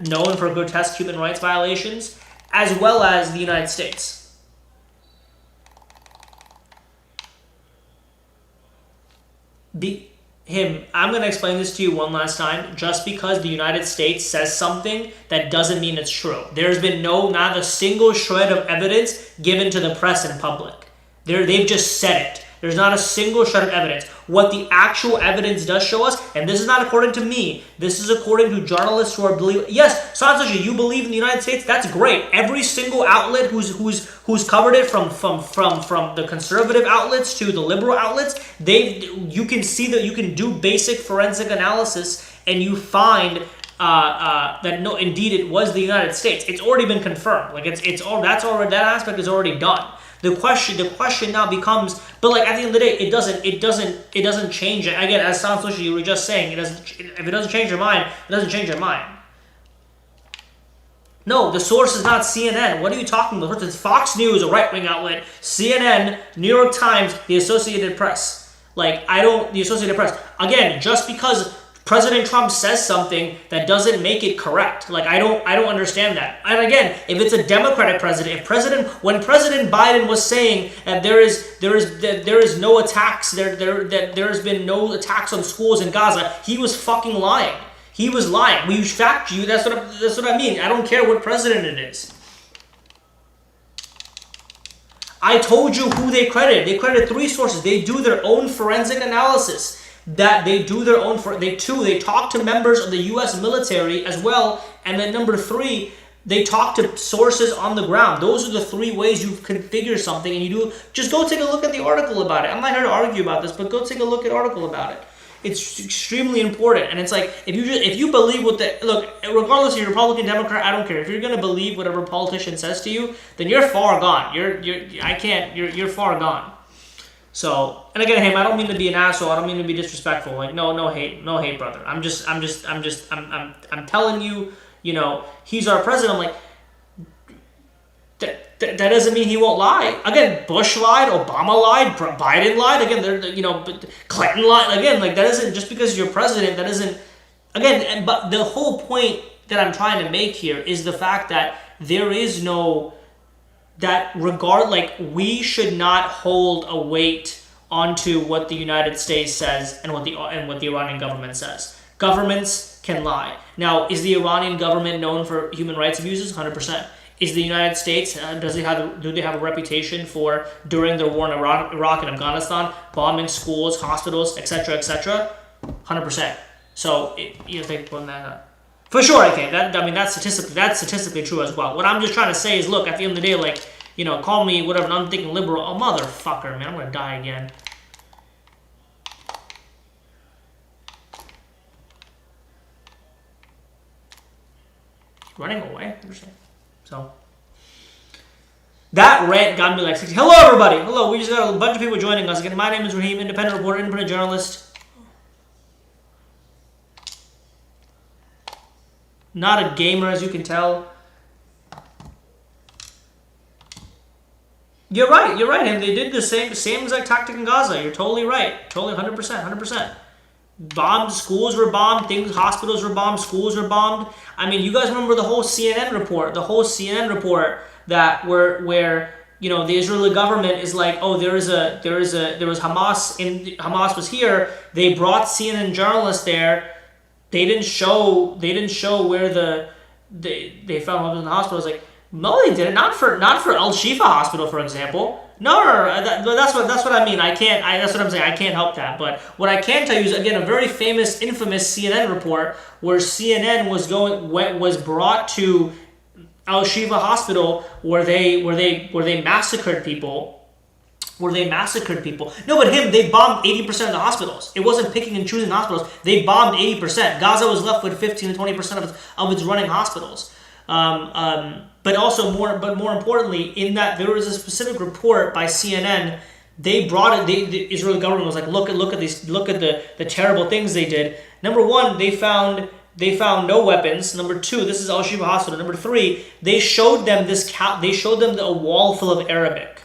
known for grotesque human rights violations, as well as the United States. I'm going to explain this to you one last time. Just because the United States says something, that doesn't mean it's true. There's been not a single shred of evidence given to the press and public. They've just said it. There's not a single shred of evidence. What the actual evidence does show us, and this is not according to me, this is according to journalists who are believing. Yes, Sansochi, you believe in the United States? That's great. Every single outlet who's covered it, from the conservative outlets to the liberal outlets, you can see that you can do basic forensic analysis, and you find that no, indeed, it was the United States. It's already been confirmed. Like that aspect is already done. The question now becomes, but at the end of the day, it doesn't change it. Again, as San Sochi, you were just saying, if it doesn't change your mind, it doesn't change your mind. No, the source is not CNN. What are you talking about? It's Fox News, a right-wing outlet, CNN, New York Times, the Associated Press. The Associated Press. Again, just because President Trump says something, that doesn't make it correct. I don't understand that. And again, if it's a Democratic president, when President Biden was saying that there is no attacks, that there's been no attacks on schools in Gaza, he was fucking lying. He was lying. We fact you. That's what I mean. I don't care what president it is. I told you who they credit. They credit 3 sources. They do their own forensic analysis. that they do their own, they talk to members of the U.S. military as well, and then number 3, they talk to sources on the ground. Those are the 3 ways you configure something, and you do. Just go take a look at the article about it. I'm not here to argue about this, but go take a look at the article about it. It's extremely important, and it's like if you believe what the look, regardless of you're Republican, Democrat, I don't care. If you're gonna believe whatever politician says to you, then you're far gone. You're far gone. So, and again, hey, I don't mean to be an asshole. I don't mean to be disrespectful. Like, no hate, brother. I'm telling you, he's our president. I'm like, that doesn't mean he won't lie. Again, Bush lied, Obama lied, Biden lied. Again, Clinton lied. Again, like that isn't just because you're president. That isn't. Again, but the whole point that I'm trying to make here is the fact that there is no. That we should not hold a weight onto what the United States says and what the Iranian government says. Governments can lie. Now, is the Iranian government known for human rights abuses? 100%. Is the United States do they have a reputation for during their war in Iraq and Afghanistan bombing schools, hospitals, etc., 100%. So you think on that. For sure, I can. That's statistically true as well. What I'm just trying to say is, look, at the end of the day, call me whatever, and I'm thinking liberal. Oh, motherfucker, man, I'm gonna die again. Running away? Interesting. So, that rant got me like 60. Hello, everybody. Hello, we just got a bunch of people joining us again. My name is Raheem, independent reporter, independent journalist. Not a gamer, as you can tell. You're right, and they did the same exact tactic in Gaza. You're totally right. Totally 100%. Bombed, schools were bombed, hospitals were bombed, schools were bombed. I mean, you guys remember the whole CNN report, that where the Israeli government is like, oh, there was Hamas was here. They brought CNN journalists there. They didn't show where they found weapons in the hospital. It's like, no, they didn't. Not for Al Shifa Hospital, for example. No. That's what I mean. That's what I'm saying. I can't help that. But what I can tell you is, again, a very infamous CNN report where CNN was brought to Al Shifa Hospital where they massacred people. No, but they bombed 80% of the hospitals. It wasn't picking and choosing hospitals. They bombed 80%. Gaza was left with 15 to 20% of its running hospitals. But more importantly, in that there was a specific report by CNN. They brought it. The Israeli government was like, look at the terrible things they did. Number 1, they found no weapons. Number 2, this is Al Shifa Hospital. Number 3, they showed them a wall full of Arabic.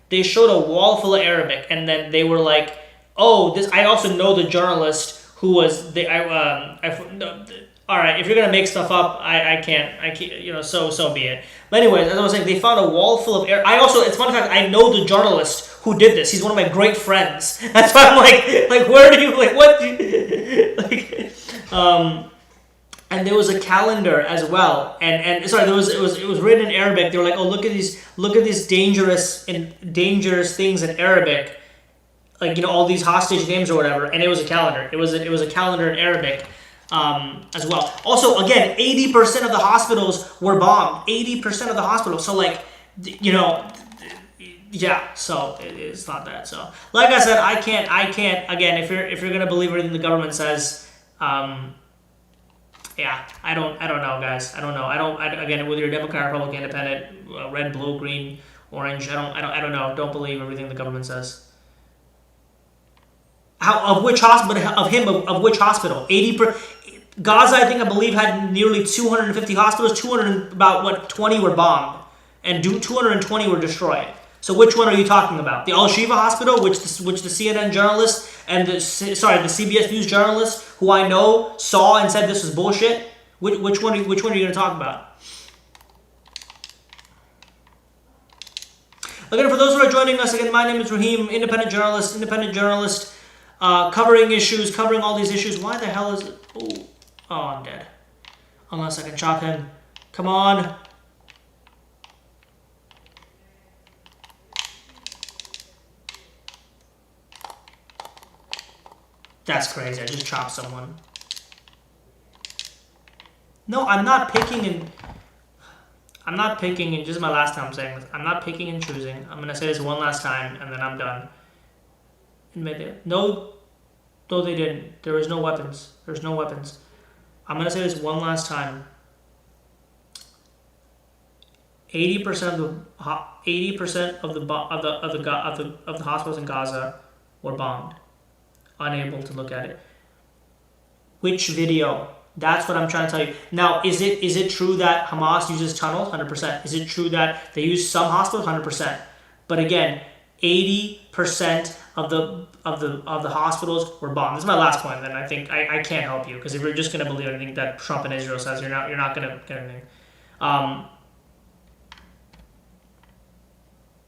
They showed a wall full of Arabic, and then they were like, "Oh, this." I also know the journalist who was all right, if you're gonna make stuff up, I can't. So be it. But anyways, as I was saying, they found a wall full of Arabic. It's a fun fact. I know the journalist who did this. He's one of my great friends. That's why I'm like, where do you what? And there was a calendar as well, and sorry, it was written in Arabic. They were like, oh, look at these dangerous things in Arabic, like all these hostage names or whatever. And it was a calendar. It was a calendar in Arabic, as well. Also, again, 80% of the hospitals were bombed. 80% of the hospitals. So yeah. So it's not that. So like I said, I can't. Again, if you're gonna believe everything the government says. Yeah, I don't know, guys. I don't know. Again, whether you're Democrat, Republican, Independent, red, blue, green, orange, I don't know. Don't believe everything the government says. Of which hospital? 80 per Gaza, I believe, had nearly 250 hospitals. 20 were bombed, and 220 were destroyed. So which one are you talking about? The Al Shifa Hospital, which the CNN journalist and the CBS News journalist, who I know, saw and said this was bullshit. Which one are you going to talk about? Again, for those who are joining us, again, my name is Raheem, independent journalist, covering all these issues. Why the hell is it? Oh, I'm dead. Unless I can chop him. Come on. That's crazy. I just chopped someone. No, I'm not picking and... this is my last time saying this. I'm not picking and choosing. I'm going to say this one last time, and then I'm done. No, they didn't. There was no weapons. There's no weapons. I'm going to say this one last time. 80% of the hospitals in Gaza were bombed. Unable to look at it. Which video? That's what I'm trying to tell you. Now, is it true that Hamas uses tunnels? 100%. Is it true that they use some hospitals? 100%. But again, 80% of the hospitals were bombed. This is my last point. Then I think I can't help you, because if you're just going to believe anything that Trump and Israel says, you're not going to get anything.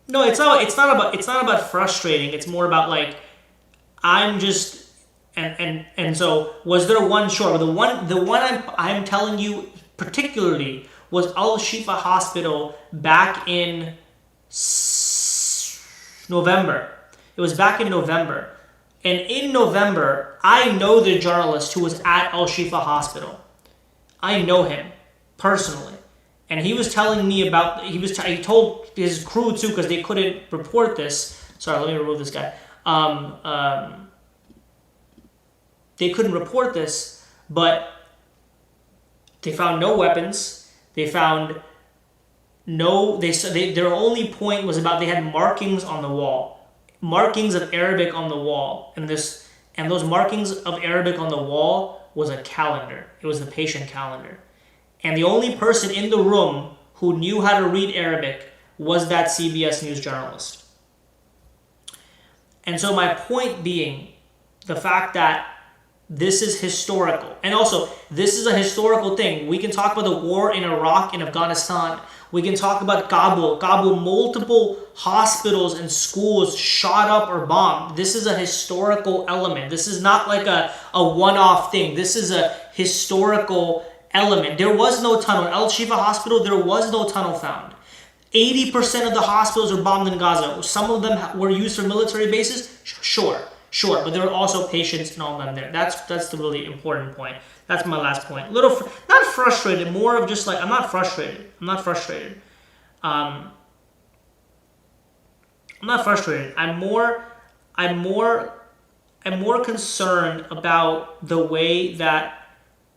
No, it's not about frustrating. It's more about like, I'm just. And so was there one? Sure. The one I'm telling you particularly was Al-Shifa Hospital back in November. It was back in November. And in November, I know the journalist who was at Al-Shifa Hospital. I know him personally. And he was telling me about, he told his crew too, because they couldn't report this. Sorry, let me remove this guy. They couldn't report this, but they found no weapons. They found no, their only point was about they had markings on the wall. Markings of Arabic on the wall. And those markings of Arabic on the wall was a calendar. It was the patient calendar. And the only person in the room who knew how to read Arabic was that CBS News journalist. And so my point being, the fact that this is historical. And also, this is a historical thing. We can talk about the war in Iraq and Afghanistan. We can talk about Kabul. Multiple hospitals and schools shot up or bombed. This is a historical element. This is not like a one-off thing. This is a historical element. There was no tunnel. Al-Shifa Hospital, there was no tunnel found. 80% of the hospitals were bombed in Gaza. Some of them were used for military bases. Sure, but there were also patients and all of them there. That's the really important point. That's my last point. Not frustrated, more of just like, I'm not frustrated. I'm more concerned about the way that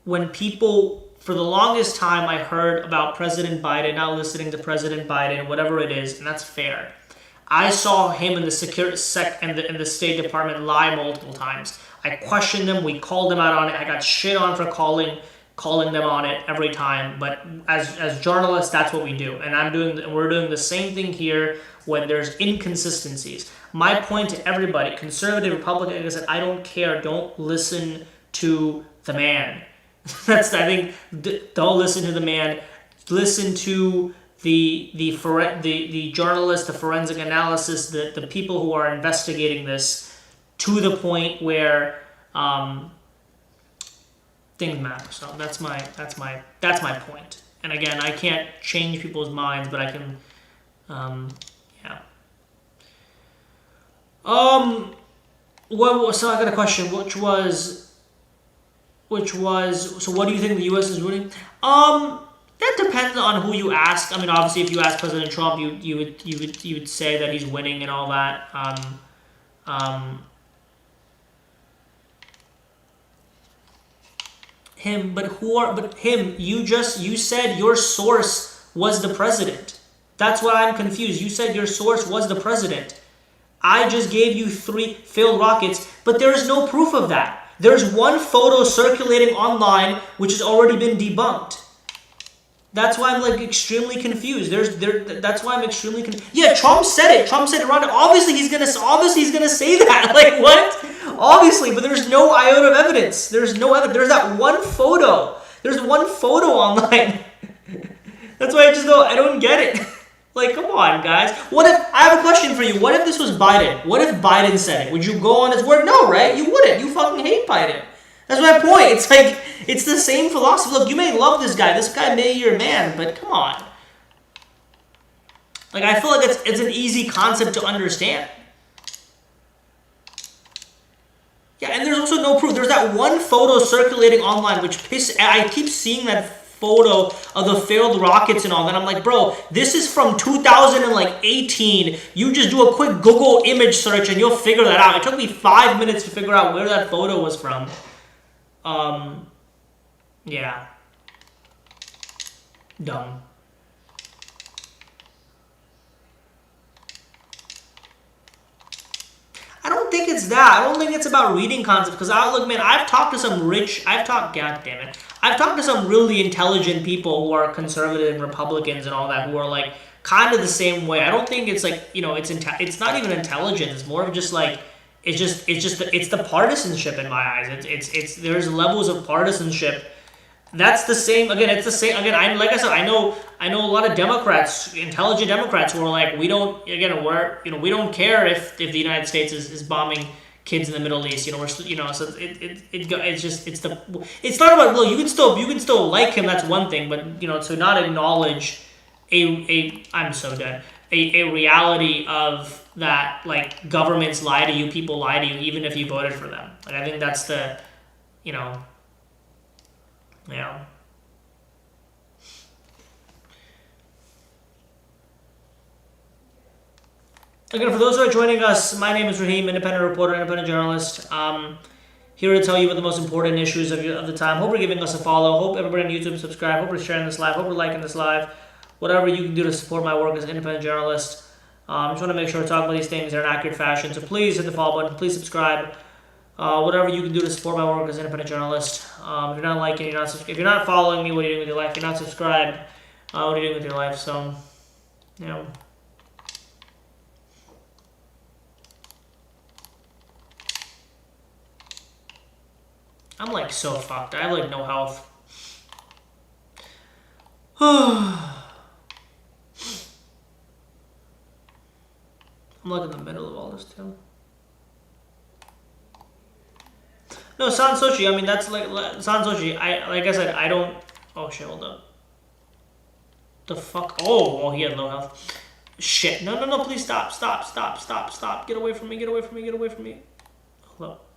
when people, for the longest time, I heard about President Biden, not listening to President Biden, whatever it is, and that's fair. I saw him in the in the State Department lie multiple times. I questioned them. We called them out on it. I got shit on for calling them on it every time. But as journalists, that's what we do. And we're doing the same thing here when there's inconsistencies. My point to everybody, conservative, Republican, is that I don't care. Don't listen to the man. I think don't listen to the man. Listen to the journalists, the forensic analysis, the people who are investigating this to the point where things matter. So that's my point. And again, I can't change people's minds, but I can, yeah. So I got a question, which was, so what do you think the U.S. is winning? That depends on who you ask. I mean, obviously, if you ask President Trump, you would say that he's winning and all that. You said your source was the president. That's why I'm confused. You said your source was the president. I just gave you 3 failed rockets, but there is no proof of that. There's one photo circulating online which has already been debunked. That's why I'm like extremely confused. That's why I'm extremely confused. Yeah, Trump said it. Ron. Obviously he's gonna say that. Like what? Obviously, but there's no iota of evidence. There's no evidence. There's that one photo. There's one photo online. That's why I don't get it. Like, come on, guys. What if I have a question for you? What if this was Biden? What if Biden said it? Would you go on his word? No, right? You wouldn't. You fucking hate Biden. That's my point. It's like, it's the same philosophy. Look, you may love this guy. This guy may be your man, but come on. Like, I feel like it's an easy concept to understand. Yeah, and there's also no proof. There's that one photo circulating online, which I keep seeing that photo of the failed rockets and all that. I'm like, bro, this is from 2018. You just do a quick Google image search and you'll figure that out. It took me 5 minutes to figure out where that photo was from. Yeah. Dumb. I don't think it's that. I don't think it's about reading concepts. Because look, man, I've talked to some God damn it. I've talked to some really intelligent people who are conservative and Republicans and all that, who are like kind of the same way. I don't think it's like, it's not even intelligence. It's more of just like, it's the partisanship in my eyes. There's levels of partisanship. That's the same. Again, it's the same. Again, like I said, I know a lot of Democrats, intelligent Democrats, who are like, we don't care if the United States is bombing kids in the Middle East. So it's not about, look, you can still like him. That's one thing, but to not acknowledge I'm so dead, a reality of that, like, governments lie to you, people lie to you, even if you voted for them. Like, I think that's the, yeah. Again, for those who are joining us, my name is Raheem, independent reporter, independent journalist. Here to tell you about the most important issues of the time. Hope you're giving us a follow. Hope everybody on YouTube subscribe. Hope you're sharing this live. Hope you're liking this live. Whatever you can do to support my work as an independent journalist. Just want to make sure to talk about these things in an accurate fashion. So please hit the follow button. Please subscribe. Whatever you can do to support my work as an independent journalist. If you're not liking, if you're not following me, what are you doing with your life? If you're not subscribed, what are you doing with your life? So, I'm like so fucked. I have like no health. I'm like in the middle of all this too. No, San Sochi, I mean, that's like, San Sochi, like I said, I don't, oh shit, hold up. The fuck, oh, he had low health. Shit, no, please stop, get away from me, get away from me. Hold up.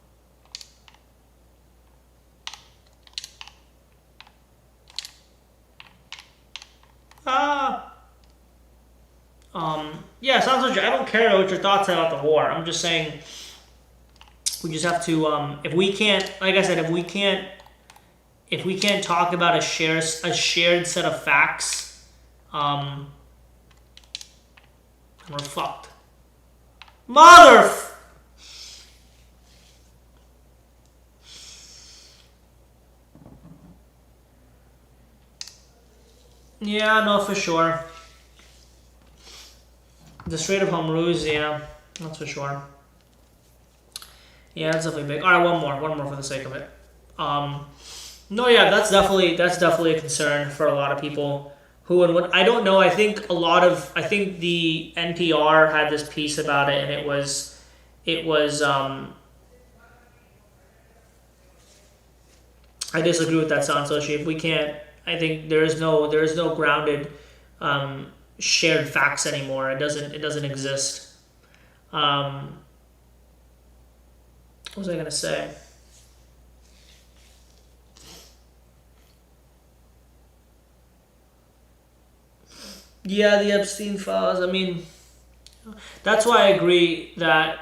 Yeah, San Sochi, I don't care what your thoughts are about the war. I'm just saying, we just have to, if we can't, like I said, if we can't talk about a shared set of facts, we're fucked. Yeah, no, for sure. The Strait of Hormuz, yeah, that's for sure. Yeah, that's definitely big. All right, one more for the sake of it. No, yeah, that's definitely a concern for a lot of people. Who and what, I don't know. I think the NPR had this piece about it, and it was. I disagree with that, San Sochi. If we can't, I think there is no grounded shared facts anymore. It doesn't exist. What was I gonna say? Yeah, the Epstein files. I mean, that's why I agree that.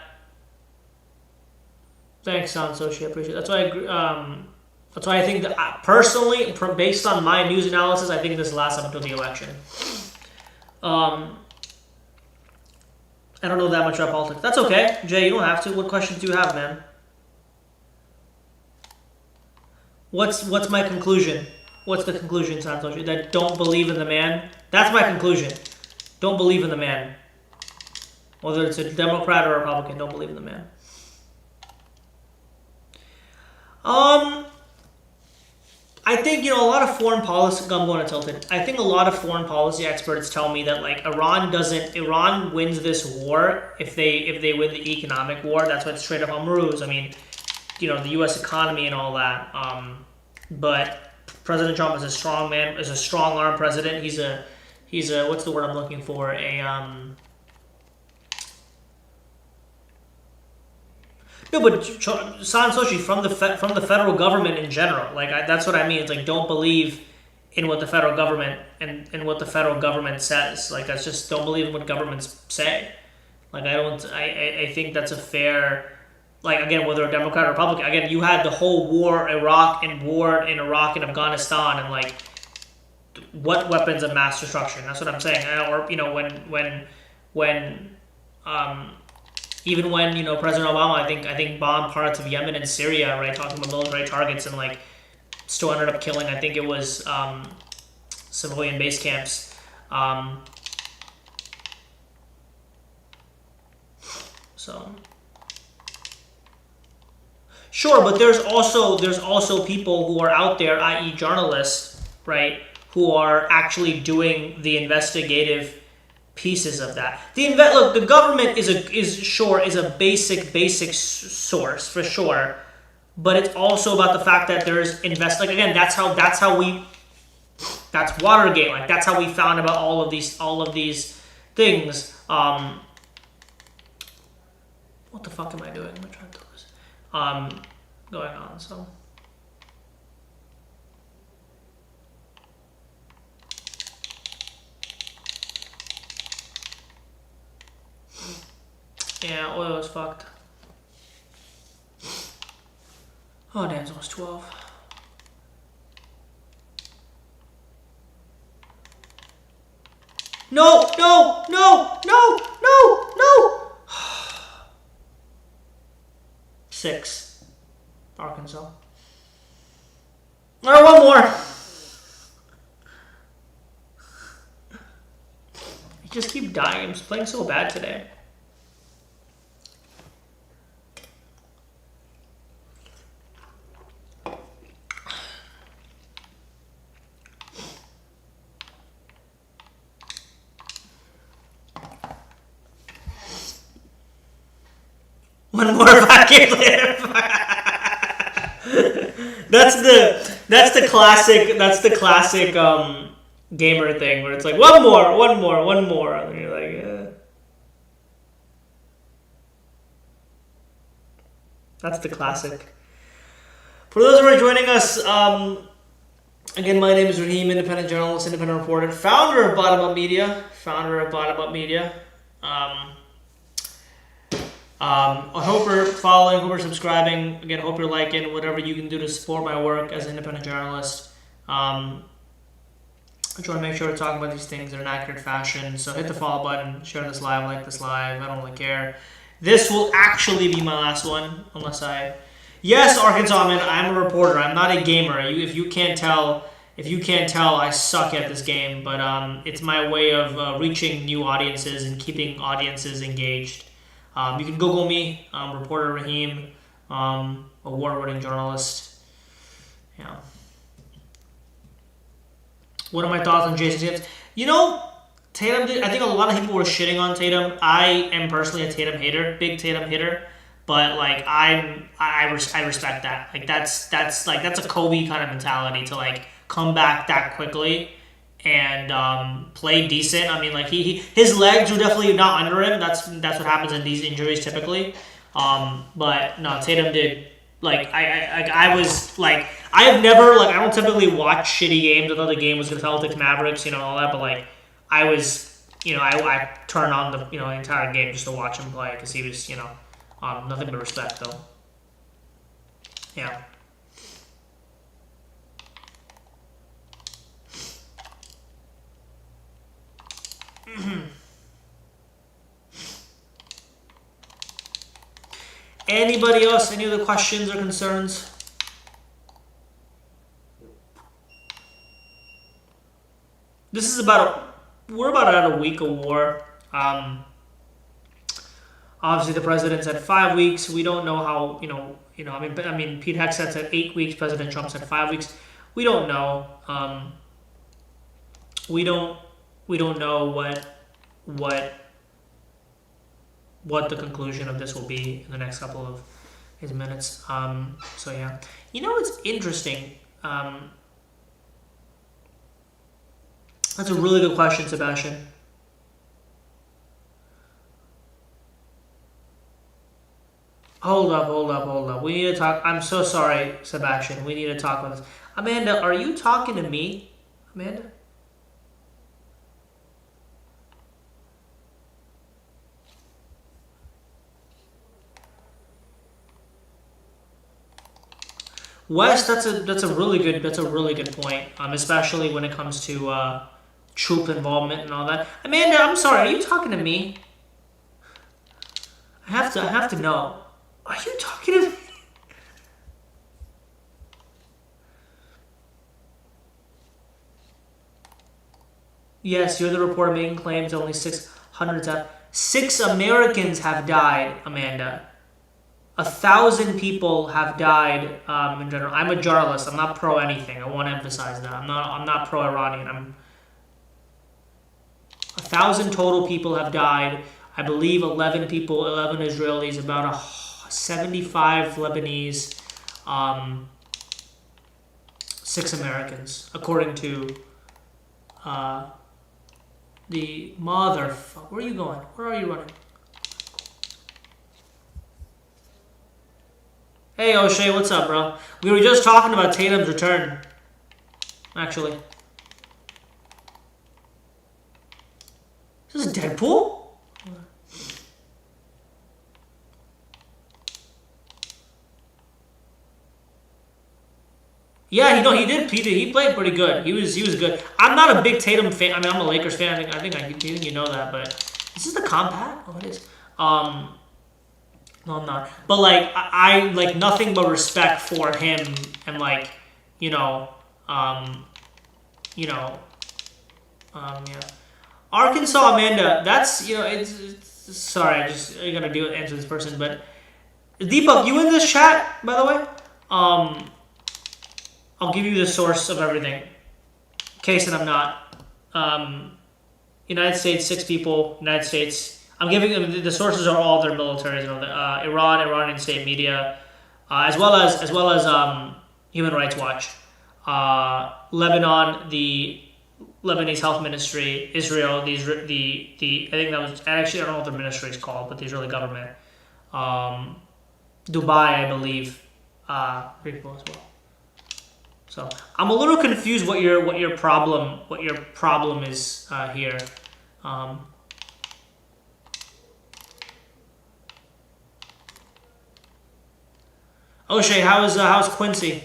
Thanks, San Sochi. I appreciate it. That's why I agree. That's why I think that personally, based on my news analysis, I think this lasts up until the election. I don't know that much about politics. That's okay, Jay. You don't have to. What questions do you have, man? What's my conclusion? What's the conclusion, San Sochi? That don't believe in the man? That's my conclusion. Don't believe in the man. Whether it's a Democrat or a Republican, don't believe in the man. I think, a lot of foreign policy, I'm going to tilt it. I think a lot of foreign policy experts tell me that, like, Iran wins this war if they win the economic war. That's what Strait of Hormuz. I mean, the U.S. economy and all that. But President Trump is a strong man, is a strong arm president. He's a what's the word I'm looking for? No, but San Sochi from the federal government in general. Like that's what I mean. It's like don't believe in what the federal government and what the federal government says. Like that's just don't believe in what governments say. Like I don't. I think that's a fair. Like again, whether a Democrat or Republican. Again, you had the whole war in Iraq and Afghanistan, and like what weapons of mass destruction. That's what I'm saying. Or when even when President Obama, I think bombed parts of Yemen and Syria, right, talking about military targets, and like still ended up killing, I think it was civilian base camps. So sure, but there's also people who are out there, i.e., journalists, right, who are actually doing the investigative pieces of that. Look, the government is a basic source for sure, but it's also about the fact that there's like again, that's Watergate, like that's how we found about all of these things. What the fuck am I doing? I'm trying to do this. Going on, so. Yeah, oil is fucked. Oh damn, it's almost 12. No! 6. Arkansas. Alright, one more. I just keep dying. I'm just playing so bad today. One more if I can live. That's the classic gamer thing where it's like one more, and you're like, yeah. That's the classic. For those who are joining us, again, my name is Raheem, independent journalist, independent reporter, founder of Bottom Up Media. I hope you're following, hope you're subscribing. Again, hope you're liking, whatever you can do to support my work as an independent journalist. I try to make sure we're talking about these things in an accurate fashion. So hit the follow button, share this live, like this live. I don't really care. This will actually be my last one, unless I... Yes, Arkansas man, I'm a reporter. I'm not a gamer. If you can't tell, I suck at this game. But it's my way of reaching new audiences and keeping audiences engaged. You can Google me, reporter Raheem, award-winning journalist. Yeah. What are my thoughts on Jason Tatum? Tatum, I think a lot of people were shitting on Tatum. I am personally a Tatum hater, big Tatum hater. But like I respect that. Like that's a Kobe kind of mentality to like come back that quickly and play decent. I mean, like his legs were definitely not under him. That's what happens in these injuries typically. But no, Tatum did. Like I was like I have never like I don't typically watch shitty games. I thought the game was the Celtics Mavericks, all that. But like I was, I turned on the the entire game just to watch him play because he was nothing but respect though. Yeah. Anybody else? Any other questions or concerns? This is we're about at a week of war. Obviously, the president said 5 weeks. We don't know how. I mean, Pete Hegseth said 8 weeks. President Trump said 5 weeks. We don't know. We don't know what the conclusion of this will be in the next couple of minutes. So yeah, it's interesting. That's a really good question, Sebastian. Hold up. We need to talk. I'm so sorry, Sebastian. We need to talk about this. Amanda, are you talking to me? Amanda? West, that's a really good point. Especially when it comes to troop involvement and all that. Amanda, I'm sorry. Are you talking to me? I have to know. Are you talking to me? Yes, you're the reporter making claims. Only 600 have. 6 Americans have died, Amanda. 1,000 people have died in general. I'm a journalist. I'm not pro anything. I want to emphasize that. I'm not pro Iranian. 1,000 total people have died. I believe 11 people, 11 Israelis, about 75 Lebanese, 6 Americans, according to uh, the mother. Where are you going? Where are you running? Hey O'Shea, what's up, bro? We were just talking about Tatum's return, actually. This is Deadpool? Yeah, he did. He played pretty good. He was good. I'm not a big Tatum fan. I mean, I'm a Lakers fan. I think you know that. But this is the compact. Oh, it is. No, I'm not. But like, I like nothing but respect for him and like, you know, you know, yeah. Arkansas, Amanda. That's it's sorry. I gotta answer this person. But Deepak, you in this chat, by the way? I'll give you the source of everything. In case that I'm not. United States, 6 people. United States. I'm giving them the sources are all their militaries. Iranian state media, as well as Human Rights Watch. Lebanon, the Lebanese Health Ministry, Israel, the I think that was actually I don't know what their ministry is called, but the Israeli government. Dubai, I believe, people as well. So I'm a little confused what your problem is here. O'Shea, how's Quincy?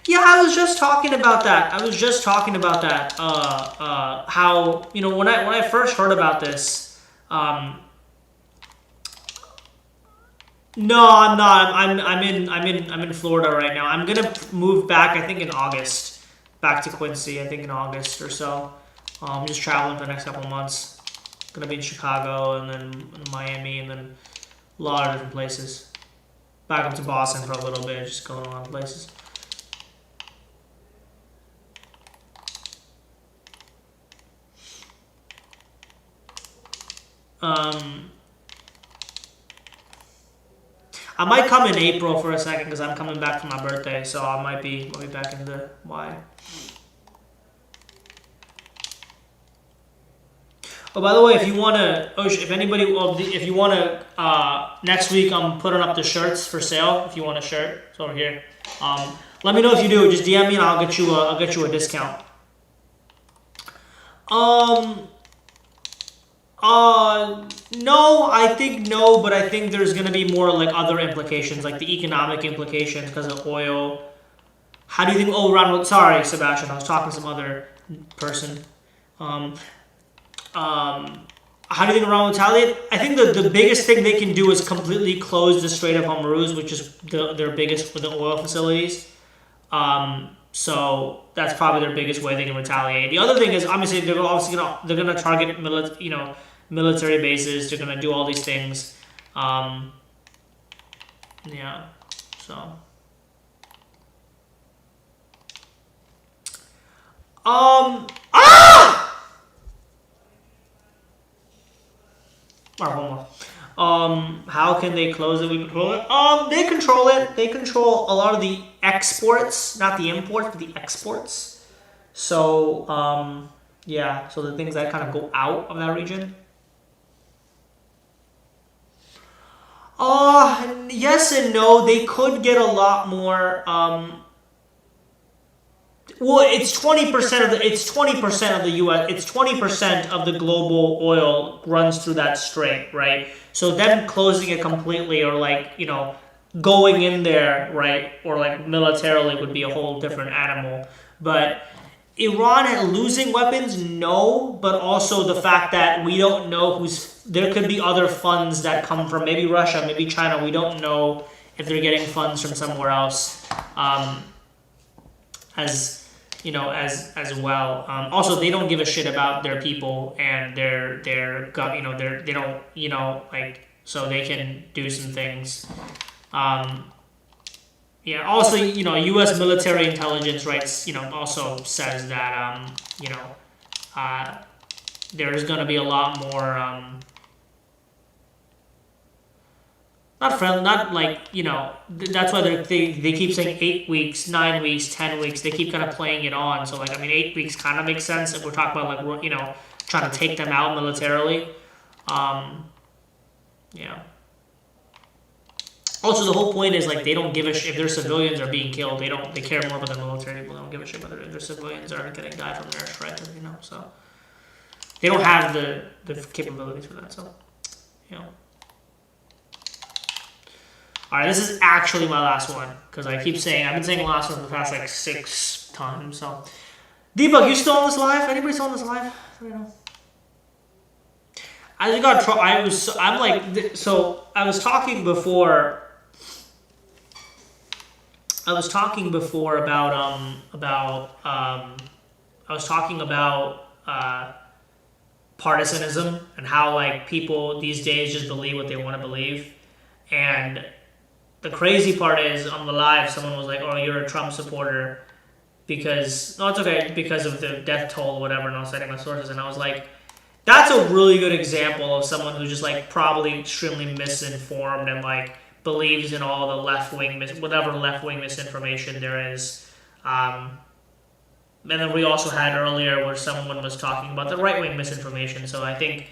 Yeah, I was just talking about that. How when I first heard about this. No, I'm not. I'm in Florida right now. I'm gonna move back. I think in August, back to Quincy. I think in August or so. I'm just traveling for the next couple of months. Gonna be in Chicago and then Miami and then a lot of different places. Back up to Boston for a little bit, just going a lot of places. I might come in April for a second because I'm coming back for my birthday, so I'll be back in the Y. Oh, by the way, if you wanna, if you wanna, next week I'm putting up the shirts for sale. If you want a shirt, it's over here. Let me know if you do. Just DM me and I'll get you a discount. No, I think no, but I think there's gonna be more like other implications, like the economic implications because of oil. How do you think? Oh, Ronald, sorry, Sebastian, I was talking to some other person. How do you think Iran will retaliate? I think the biggest thing they can do is completely close the Strait of Hormuz, which is their biggest for the oil facilities. So that's probably their biggest way they can retaliate. The other thing is obviously they're gonna target military bases. They're gonna do all these things. Yeah. So. Alright, one more. How can they close it? We control it. They control it. They control a lot of the exports, not the imports, but the exports. So, yeah. So the things that kind of go out of that region. Yes and no. They could get a lot more. Well, it's 20% of the 20% of the U.S. It's 20% of the global oil runs through that strait, right? So them closing it completely, or like going in there, right, or like militarily would be a whole different animal. But Iran losing weapons, no, but also the fact that we don't know there could be other funds that come from maybe Russia, maybe China. We don't know if they're getting funds from somewhere else, as well. Also, they don't give a shit about their people and they don't like, so they can do some things. Yeah. Also, U.S. military intelligence, right? Also says that there's going to be a lot more not friendly, not like that's why they keep saying 8 weeks, 9 weeks, 10 weeks. They keep kind of playing it on. So like 8 weeks kind of makes sense if we're talking about like trying to take them out militarily. Yeah. Also, the whole point is like they don't give a shit if their civilians are being killed. They care more about the military people. They don't give a shit whether their civilians are getting died from their strike. So they don't have the capabilities for that. So All right, this is actually my last one because I've been saying the last one for the past like 6 times. So, Deepak, you still on this live? Anybody still on this live? I don't know. I was talking before. I was talking before about partisanism and how like people these days just believe what they want to believe. And the crazy part is on the live, someone was like, "Oh, you're a Trump supporter because it's okay because of the death toll or whatever." And I was citing my sources, and I was like, "That's a really good example of someone who's just like probably extremely misinformed and like believes in all the whatever left wing misinformation there is." And then we also had earlier where someone was talking about the right wing misinformation. So I think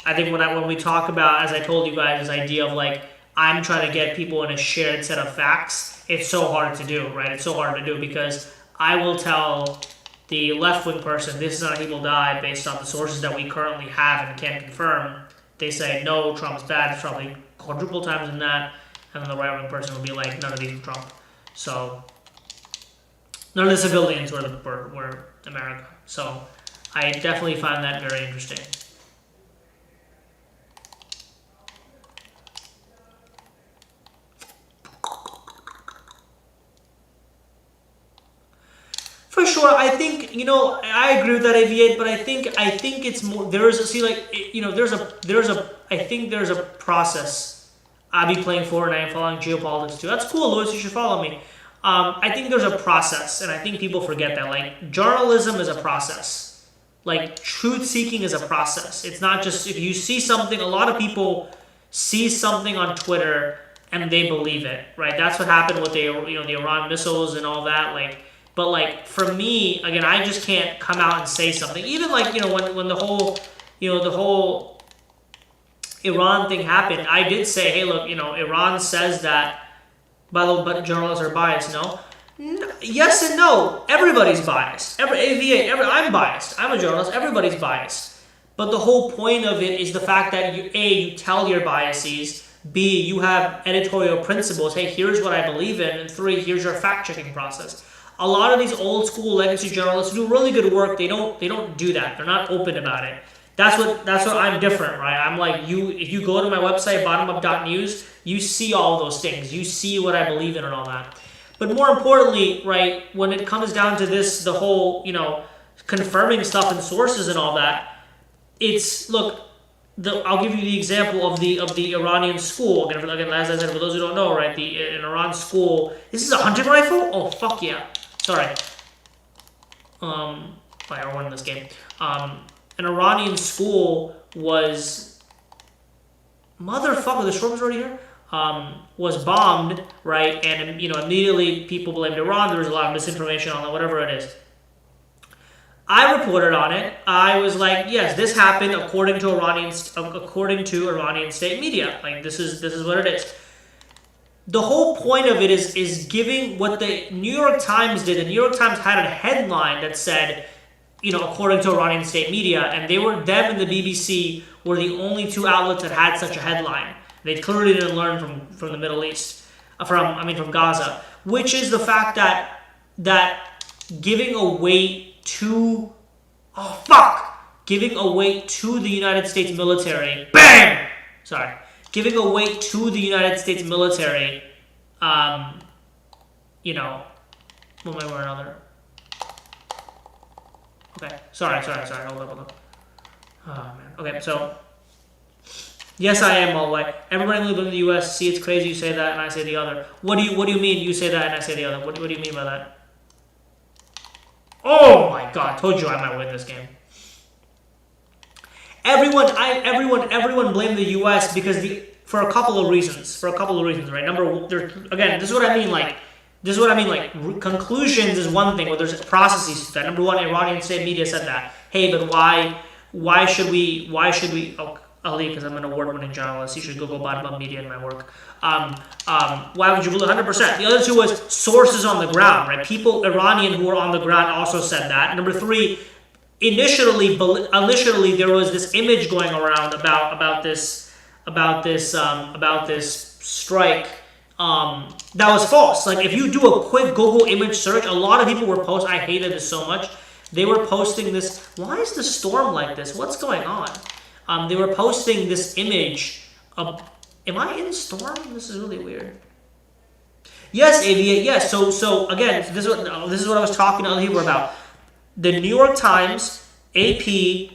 when we talk about, as I told you guys, this idea of like I'm trying to get people in a shared set of facts, it's so hard to do, right? It's so hard to do because I will tell the left-wing person, this is how people die based on the sources that we currently have and can confirm. They say, no, Trump's bad. It's probably quadruple times than that. And then the right-wing person will be like, none of these are Trump. So none of the civilians were America. So I definitely find that very interesting. For sure, I think I agree with that AV8, but I think it's more. There's a process. I'll be playing Fortnite and following Geopolitics too. That's cool, Louis. You should follow me. I think there's a process, and I think people forget that. Like journalism is a process. Like truth seeking is a process. It's not just if you see something. A lot of people see something on Twitter and they believe it, right? That's what happened with the Iran missiles and all that, like. But like for me, again, I just can't come out and say something. Even like when the whole Iran thing happened, I did say, hey, look, Iran says that, but journalists are biased. No, yes and no. Everybody's biased. I'm biased. I'm a journalist. Everybody's biased. But the whole point of it is the fact that you tell your biases. B, you have editorial principles. Hey, here's what I believe in. And 3, here's your fact checking process. A lot of these old school legacy journalists who do really good work. They don't do that. They're not open about it. That's what I'm different, right? I'm like if you go to my website bottomup.news, you see all those things. You see what I believe in and all that. But more importantly, right, when it comes down to this, the whole confirming stuff and sources and all that, it's look. I'll give you the example of the Iranian school. Again, as I said, for those who don't know, right, in Iran school, this is a hunting rifle. Oh fuck yeah! Sorry. I won this game. An Iranian school was motherfucker. The storm's already here. Was bombed, right, and immediately people blamed Iran. There was a lot of misinformation on that, whatever it is. I reported on it. I was like, yes, this happened according to Iranian state media. Like this is what it is. The whole point of it is giving what the New York Times did. The New York Times had a headline that said, according to Iranian state media, and them and the BBC were the only two outlets that had such a headline. They clearly didn't learn from the Middle East, from Gaza, which is the fact that giving a weight to the United States military, bam! Sorry. Giving a weight to the United States military, one way or another. Okay, sorry, hold up. Oh, man. Okay, so, yes, I am all the way. Everybody living in the U.S., see, it's crazy you say that and I say the other. What do you mean you say that and I say the other? What do you mean by that? Oh, my God, told you I might win this game. Everyone blamed the U.S. because for a couple of reasons, right? Again, this is what I mean. Like conclusions is one thing, but there's processes to that. Number one, Iranian state media said that. Hey, but why should we? Oh, Ali, because I'm an award-winning journalist, you should go bottom-up media in my work. Why would you believe 100%? The other two was sources on the ground, right? People, Iranian who were on the ground also said that. Number three, initially there was this image going around about this strike that was false. Like if you do a quick Google image search, a lot of people were posting. I hated this so much. They were posting this. Why is the storm like this? What's going on? They were posting this image of. Am I in storm? This is really weird. Yes, AV8. Yes. So again, this is what I was talking to other people about. The New York Times, AP,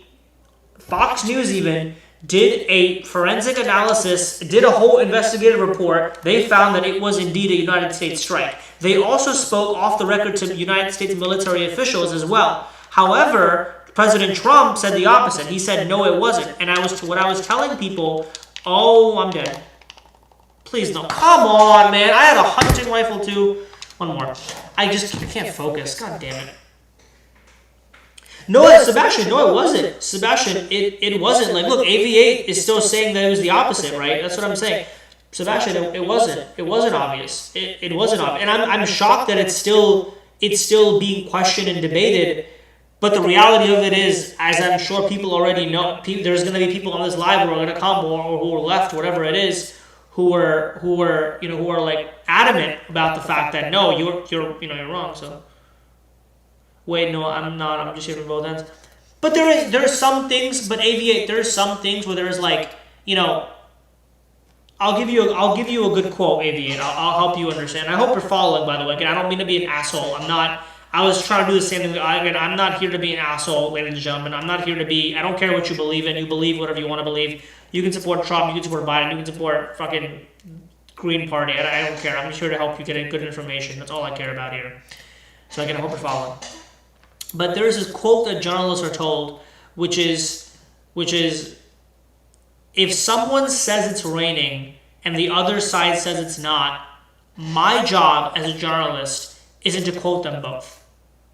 Fox News even did a forensic analysis, did a whole investigative report. They found that it was indeed a United States strike. They also spoke off the record to United States military officials as well. However, President Trump said the opposite. He said, no, it wasn't. And what I was telling people, oh, I'm dead. Please, no. Come on, man. I had a hunting rifle, too. One more. I can't focus. God damn it. No, Sebastian, no, it wasn't. Sebastian, it wasn't. Like, look, AV8 is still saying that it was the opposite, right? That's what I'm saying. Sebastian, it wasn't. It wasn't obvious. It wasn't obvious. And I'm shocked that it's still being questioned and debated. But the reality of it is, as I'm sure people already know, there's going to be people on this live who are going to come or who are left, whatever it is, who are like adamant about the fact that no, you're wrong. So. Wait, no, I'm not. I'm just here for both ends. But there are some things, but AV8, there's some things where there's like, I'll give you a good quote, AV8. I'll help you understand. I hope you're following, by the way. Again, I don't mean to be an asshole. I'm not. I was trying to do the same thing. Again, I'm not here to be an asshole, ladies and gentlemen. I'm not here to be. I don't care what you believe in. You believe whatever you want to believe. You can support Trump. You can support Biden. You can support fucking Green Party. I don't care. I'm just here to help you get good information. That's all I care about here. So again, I hope you're following. But there is this quote that journalists are told, which is, if someone says it's raining and the other side says it's not, my job as a journalist isn't to quote them both.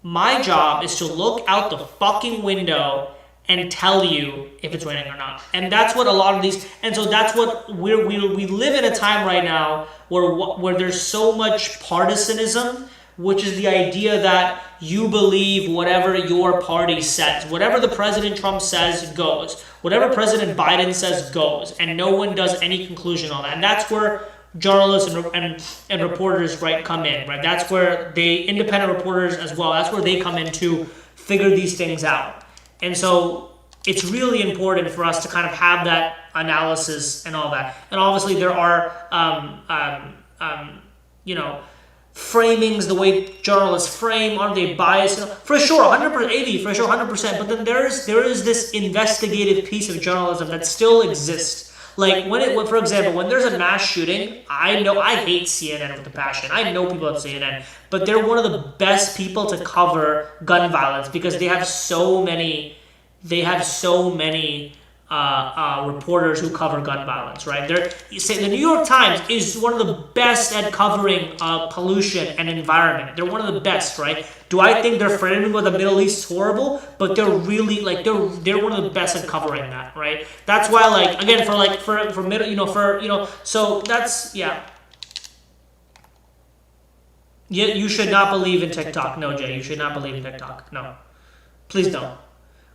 My job is to look out the fucking window and tell you if it's raining or not. And that's what a lot of these, and so that's what we live in a time right now where there's so much partisanism, which is the idea that you believe whatever your party says. Whatever the President Trump says goes. Whatever President Biden says goes. And no one does any conclusion on that. And that's where journalists and reporters come in, right? That's where independent reporters as well, that's where they come in to figure these things out. And so it's really important for us to kind of have that analysis and all that. And obviously there are, framings, the way journalists frame, aren't they biased? For sure, 100%, for sure, 100%. But then there is this investigative piece of journalism that still exists. Like for example, when there's a mass shooting, I hate CNN with a passion. I know people at CNN, but they're one of the best people to cover gun violence because they have so many reporters who cover gun violence, right? You say the New York Times is one of the best at covering pollution and environment. They're one of the best, right? Do I think they're framing with the Middle East horrible? But they're really like they're one of the best at covering that, right? That's why, like, again, for middle, so that's yeah. Yeah, you should not believe in TikTok. No, Jay, you should not believe in TikTok. No, please don't.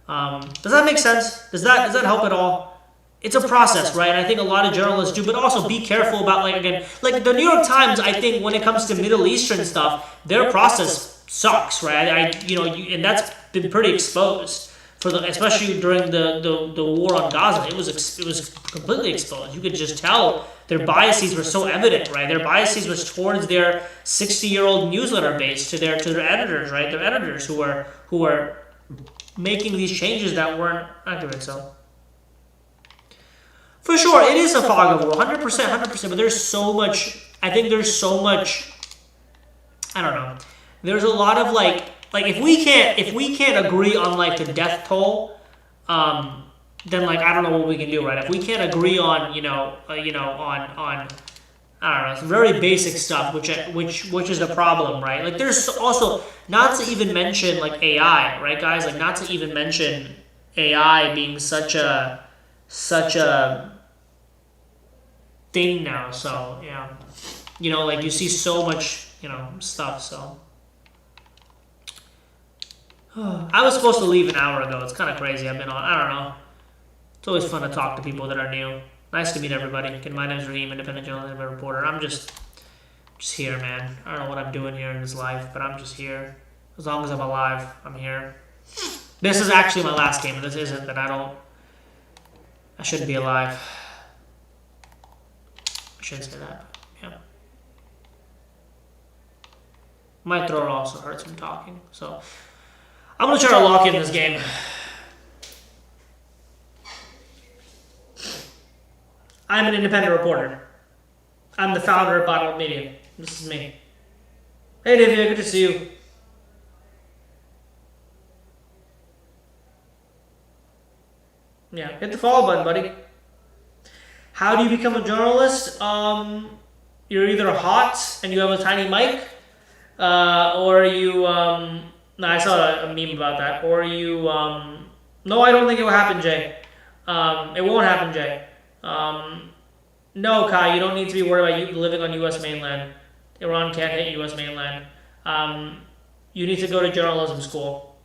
Does that make sense? Does that help at all? It's a process, right? And I think a lot of journalists do, but also be careful about, like, again, like the New York Times. I think when it comes to Middle Eastern stuff, their process sucks, right? And that's been pretty exposed for especially during the war on Gaza. It was completely exposed. You could just tell their biases were so evident, right? Their biases was towards their 60-year-old newsletter base, to their editors, right? Their editors who were making these changes that weren't accurate. So for sure, it is a fog of war, 100%, 100%. But there's so much. I think there's so much. I don't know. There's a lot of like if we can't agree on like the death toll, then, like, I don't know what we can do, right? If we can't agree on on I don't know, some very basic stuff, which is the problem, right? Like, there's also, not to even mention, like, AI, right, guys? Like, not to even mention AI being such a thing now. So yeah, like, you see so much stuff. So I was supposed to leave an hour ago. It's kind of crazy. I've been on. I don't know. It's always fun to talk to people that are new. Nice to meet everybody. Again, my name is Raheem, independent journalist and reporter. I'm just here, man. I don't know what I'm doing here in this life, but I'm just here. As long as I'm alive, I'm here. This is actually my last game. This isn't that I shouldn't be alive. I shouldn't say that. Yeah. My throat also hurts from talking, so I'm gonna try to lock in this game. I'm an independent reporter. I'm the founder of Bottle Media. This is me. Hey, Divya, good to see you. Yeah, hit the follow button, buddy. How do you become a journalist? You're either hot and you have a tiny mic, or you. No, I saw a meme about that. Or you. No, I don't think it will happen, Jay. It won't happen, Jay. No, Kai, you don't need to be worried about you living on U.S. mainland. Iran can't hit U.S. mainland. You need to go to journalism school,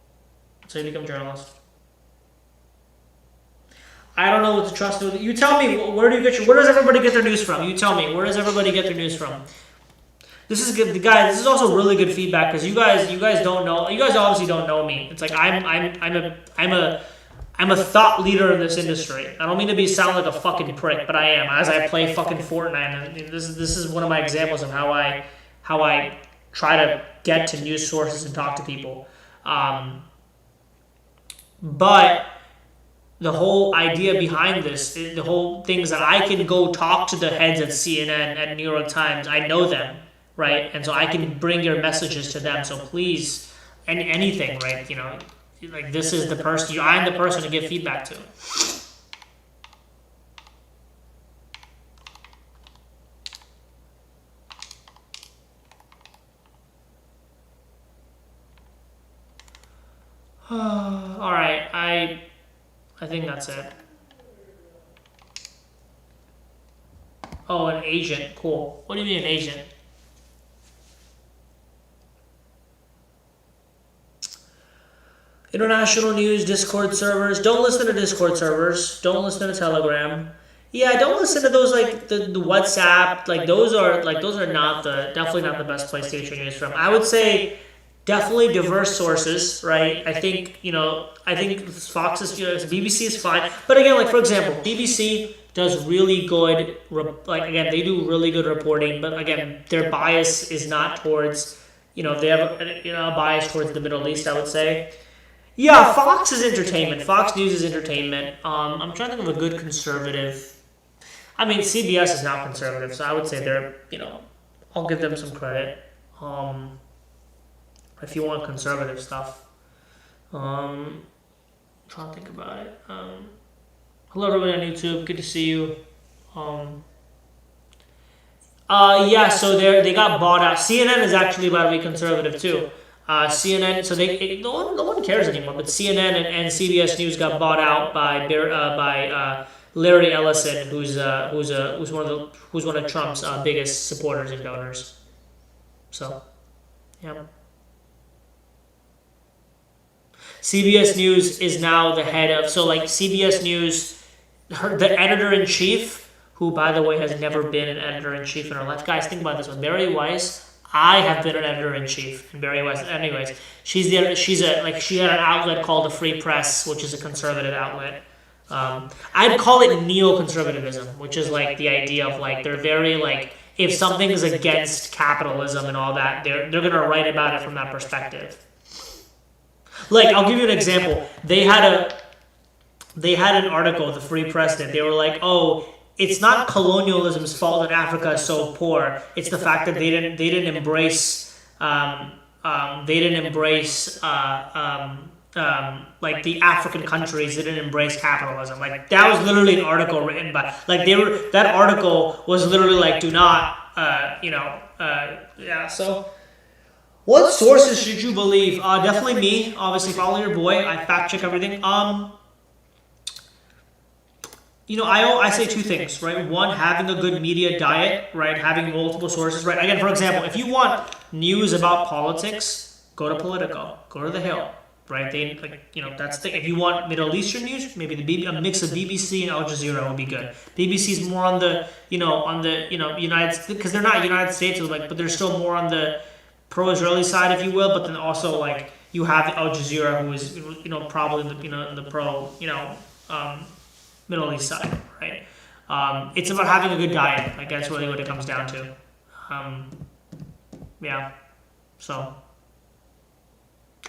so you become a journalist. I don't know what to trust. You tell me. Where does everybody get their news from? You tell me. Where does everybody get their news from? This is good, guys. This is also really good feedback, because you guys don't know. You guys obviously don't know me. It's like I'm a thought leader in this industry. I don't mean to sound like a fucking prick, but I am. As I play fucking Fortnite, and this is one of my examples of how I try to get to news sources and talk to people. But the whole idea behind this, the whole thing is that I can go talk to the heads at CNN, at New York Times. I know them, right? And so I can bring your messages to them. So please, anything, right? Like, this is the person. I'm the person to give feedback to. All right, I think that's it. Oh, an agent. Cool. What do you mean an agent? International news, Discord servers. Don't listen to Discord servers. Don't listen to Telegram. Yeah, don't listen to those, like the WhatsApp. Like, those are definitely not the best place to get your news from. I would say definitely diverse sources, right? I think Fox is, BBC is fine. But again, like, for example, BBC does really good, they do really good reporting, but again, their bias is not towards, they have a bias towards the Middle East, I would say. Yeah, Fox is entertainment. Fox News is entertainment. I'm trying to think of a good conservative. I mean, CBS is not conservative, so I would say they're, I'll give them some credit. If you want conservative stuff. I'm trying to think about it. Hello, everybody on YouTube. Good to see you. Um, yeah. So they got bought out. CNN is actually about to be conservative too. CNN. So no one cares anymore. But CNN and CBS News got bought out by Larry Ellison, who's one of Trump's biggest supporters and donors. So yeah. CBS News is now the head of, so like CBS News, the editor in chief, who by the way has never been an editor in chief in her life. Guys, think about this one. Barry Weiss, I have been an editor in chief, and Barry Weiss. Anyways, she had an outlet called the Free Press, which is a conservative outlet. I'd call it neoconservatism, which is like the idea of like they're very like if something is against capitalism and all that, they're gonna write about it from that perspective. Like, I'll give you an example. They had an article, the Free Press did. They were like, "Oh, it's not colonialism's fault that Africa is so poor. It's the fact that they didn't embrace like the African countries didn't embrace capitalism." Like that was literally an article written by that article was literally like, "Do not yeah." So. What sources should you believe? Definitely me. Obviously, follow your boy. I fact check everything. I say two things, right? One, having a good media diet, right? Having multiple sources, right? Again, for example, if you want news about politics, go to Politico, go to The Hill, right? That's the. If you want Middle Eastern news, maybe a mix of BBC and Al Jazeera would be good. BBC's more on the United, because they're not United States, but they're still more on the pro-Israeli side, if you will, but then also like you have Al Jazeera, who is probably the pro Middle East side, right? It's about having a good diet. Like that's really what it comes down to. Yeah. So,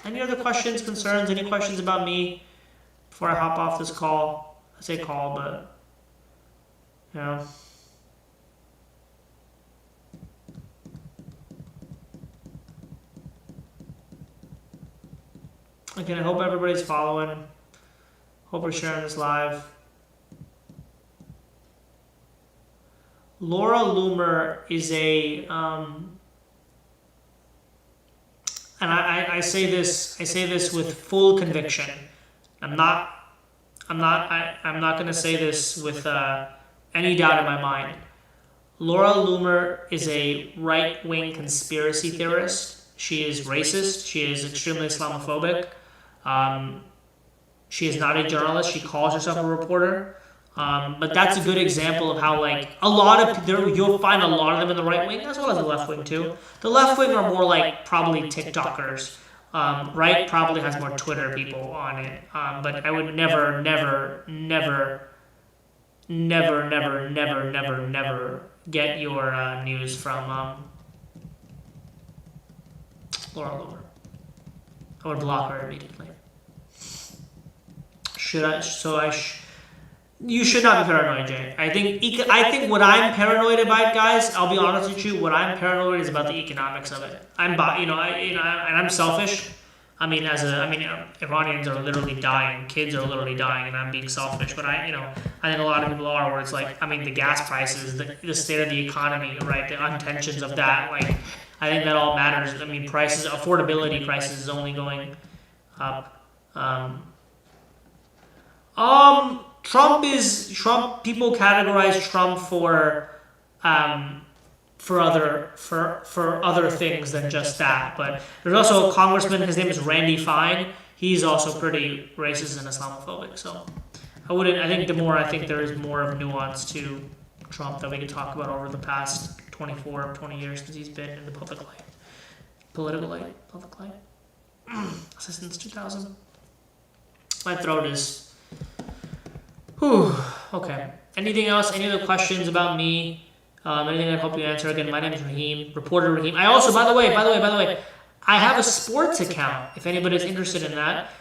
any other questions, concerns? Any questions about me before I hop off this call? I say call, but yeah. Again, I hope everybody's following. Hope we're sharing this live. Laura Loomer is a, and I say this with full conviction. I'm not going to say this with any doubt in my mind. Laura Loomer is a right-wing conspiracy theorist. She is racist. She is extremely Islamophobic. She is not a journalist. She calls herself a reporter. But that's a good example of how, like, you'll find a lot of them in the right wing as well as the left wing too. The left wing are more like probably TikTokers. Right probably has more Twitter people on it. But I would never get your news from Laura Loomer. I would block her immediately. You should not be paranoid, Jay. I think what I'm paranoid about, guys, I'll be honest with you, what I'm paranoid is about the economics of it. And I'm selfish. Iranians are literally dying, kids are literally dying, and I'm being selfish. But I think a lot of people are, where it's like, the gas prices, the state of the economy, right, the intentions of that, like, I think that all matters. Affordability prices is only going up. People categorize Trump for other things than just that. But there's also a congressman, his name is Randy Fine. He's also pretty racist and Islamophobic. So I think there is more of nuance to Trump that we could talk about over the past 20 years since he's been in the public light. Political light. Since 2000. My throat is... Whew. Okay. Anything else? Any other questions about me? Anything I hope you answer? Again, my name is Raheem, reporter Raheem. I also, by the way, I have a sports account. If anybody's interested in that,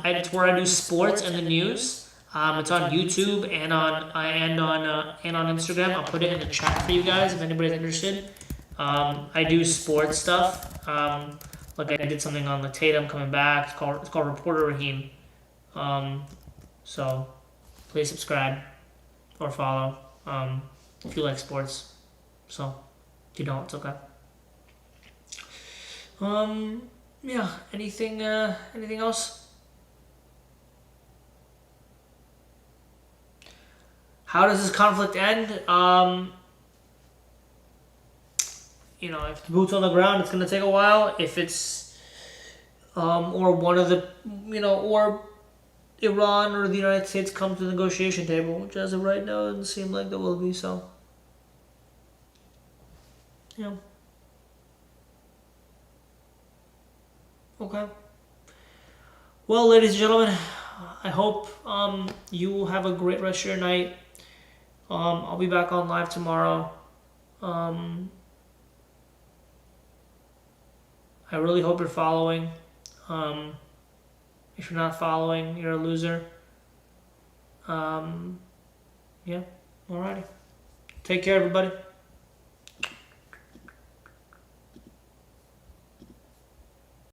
it's where I do sports and the news. It's on YouTube and on Instagram. I'll put it in the chat for you guys if anybody's interested. I do sports stuff. Like I did something on the Tatum coming back. It's called Reporter Raheem. So please subscribe or follow if you like sports. So if you don't, it's okay. Yeah. Anything else? How does this conflict end? If the boots on the ground, it's gonna take a while. If it's or one of the, or Iran or the United States come to the negotiation table, which as of right now doesn't seem like there will be. So, yeah. Okay. Well, ladies and gentlemen, I hope you have a great rest of your night. I'll be back on live tomorrow. Um, I really hope you're following. If you're not following, you're a loser. Yeah. Alrighty. Take care, everybody.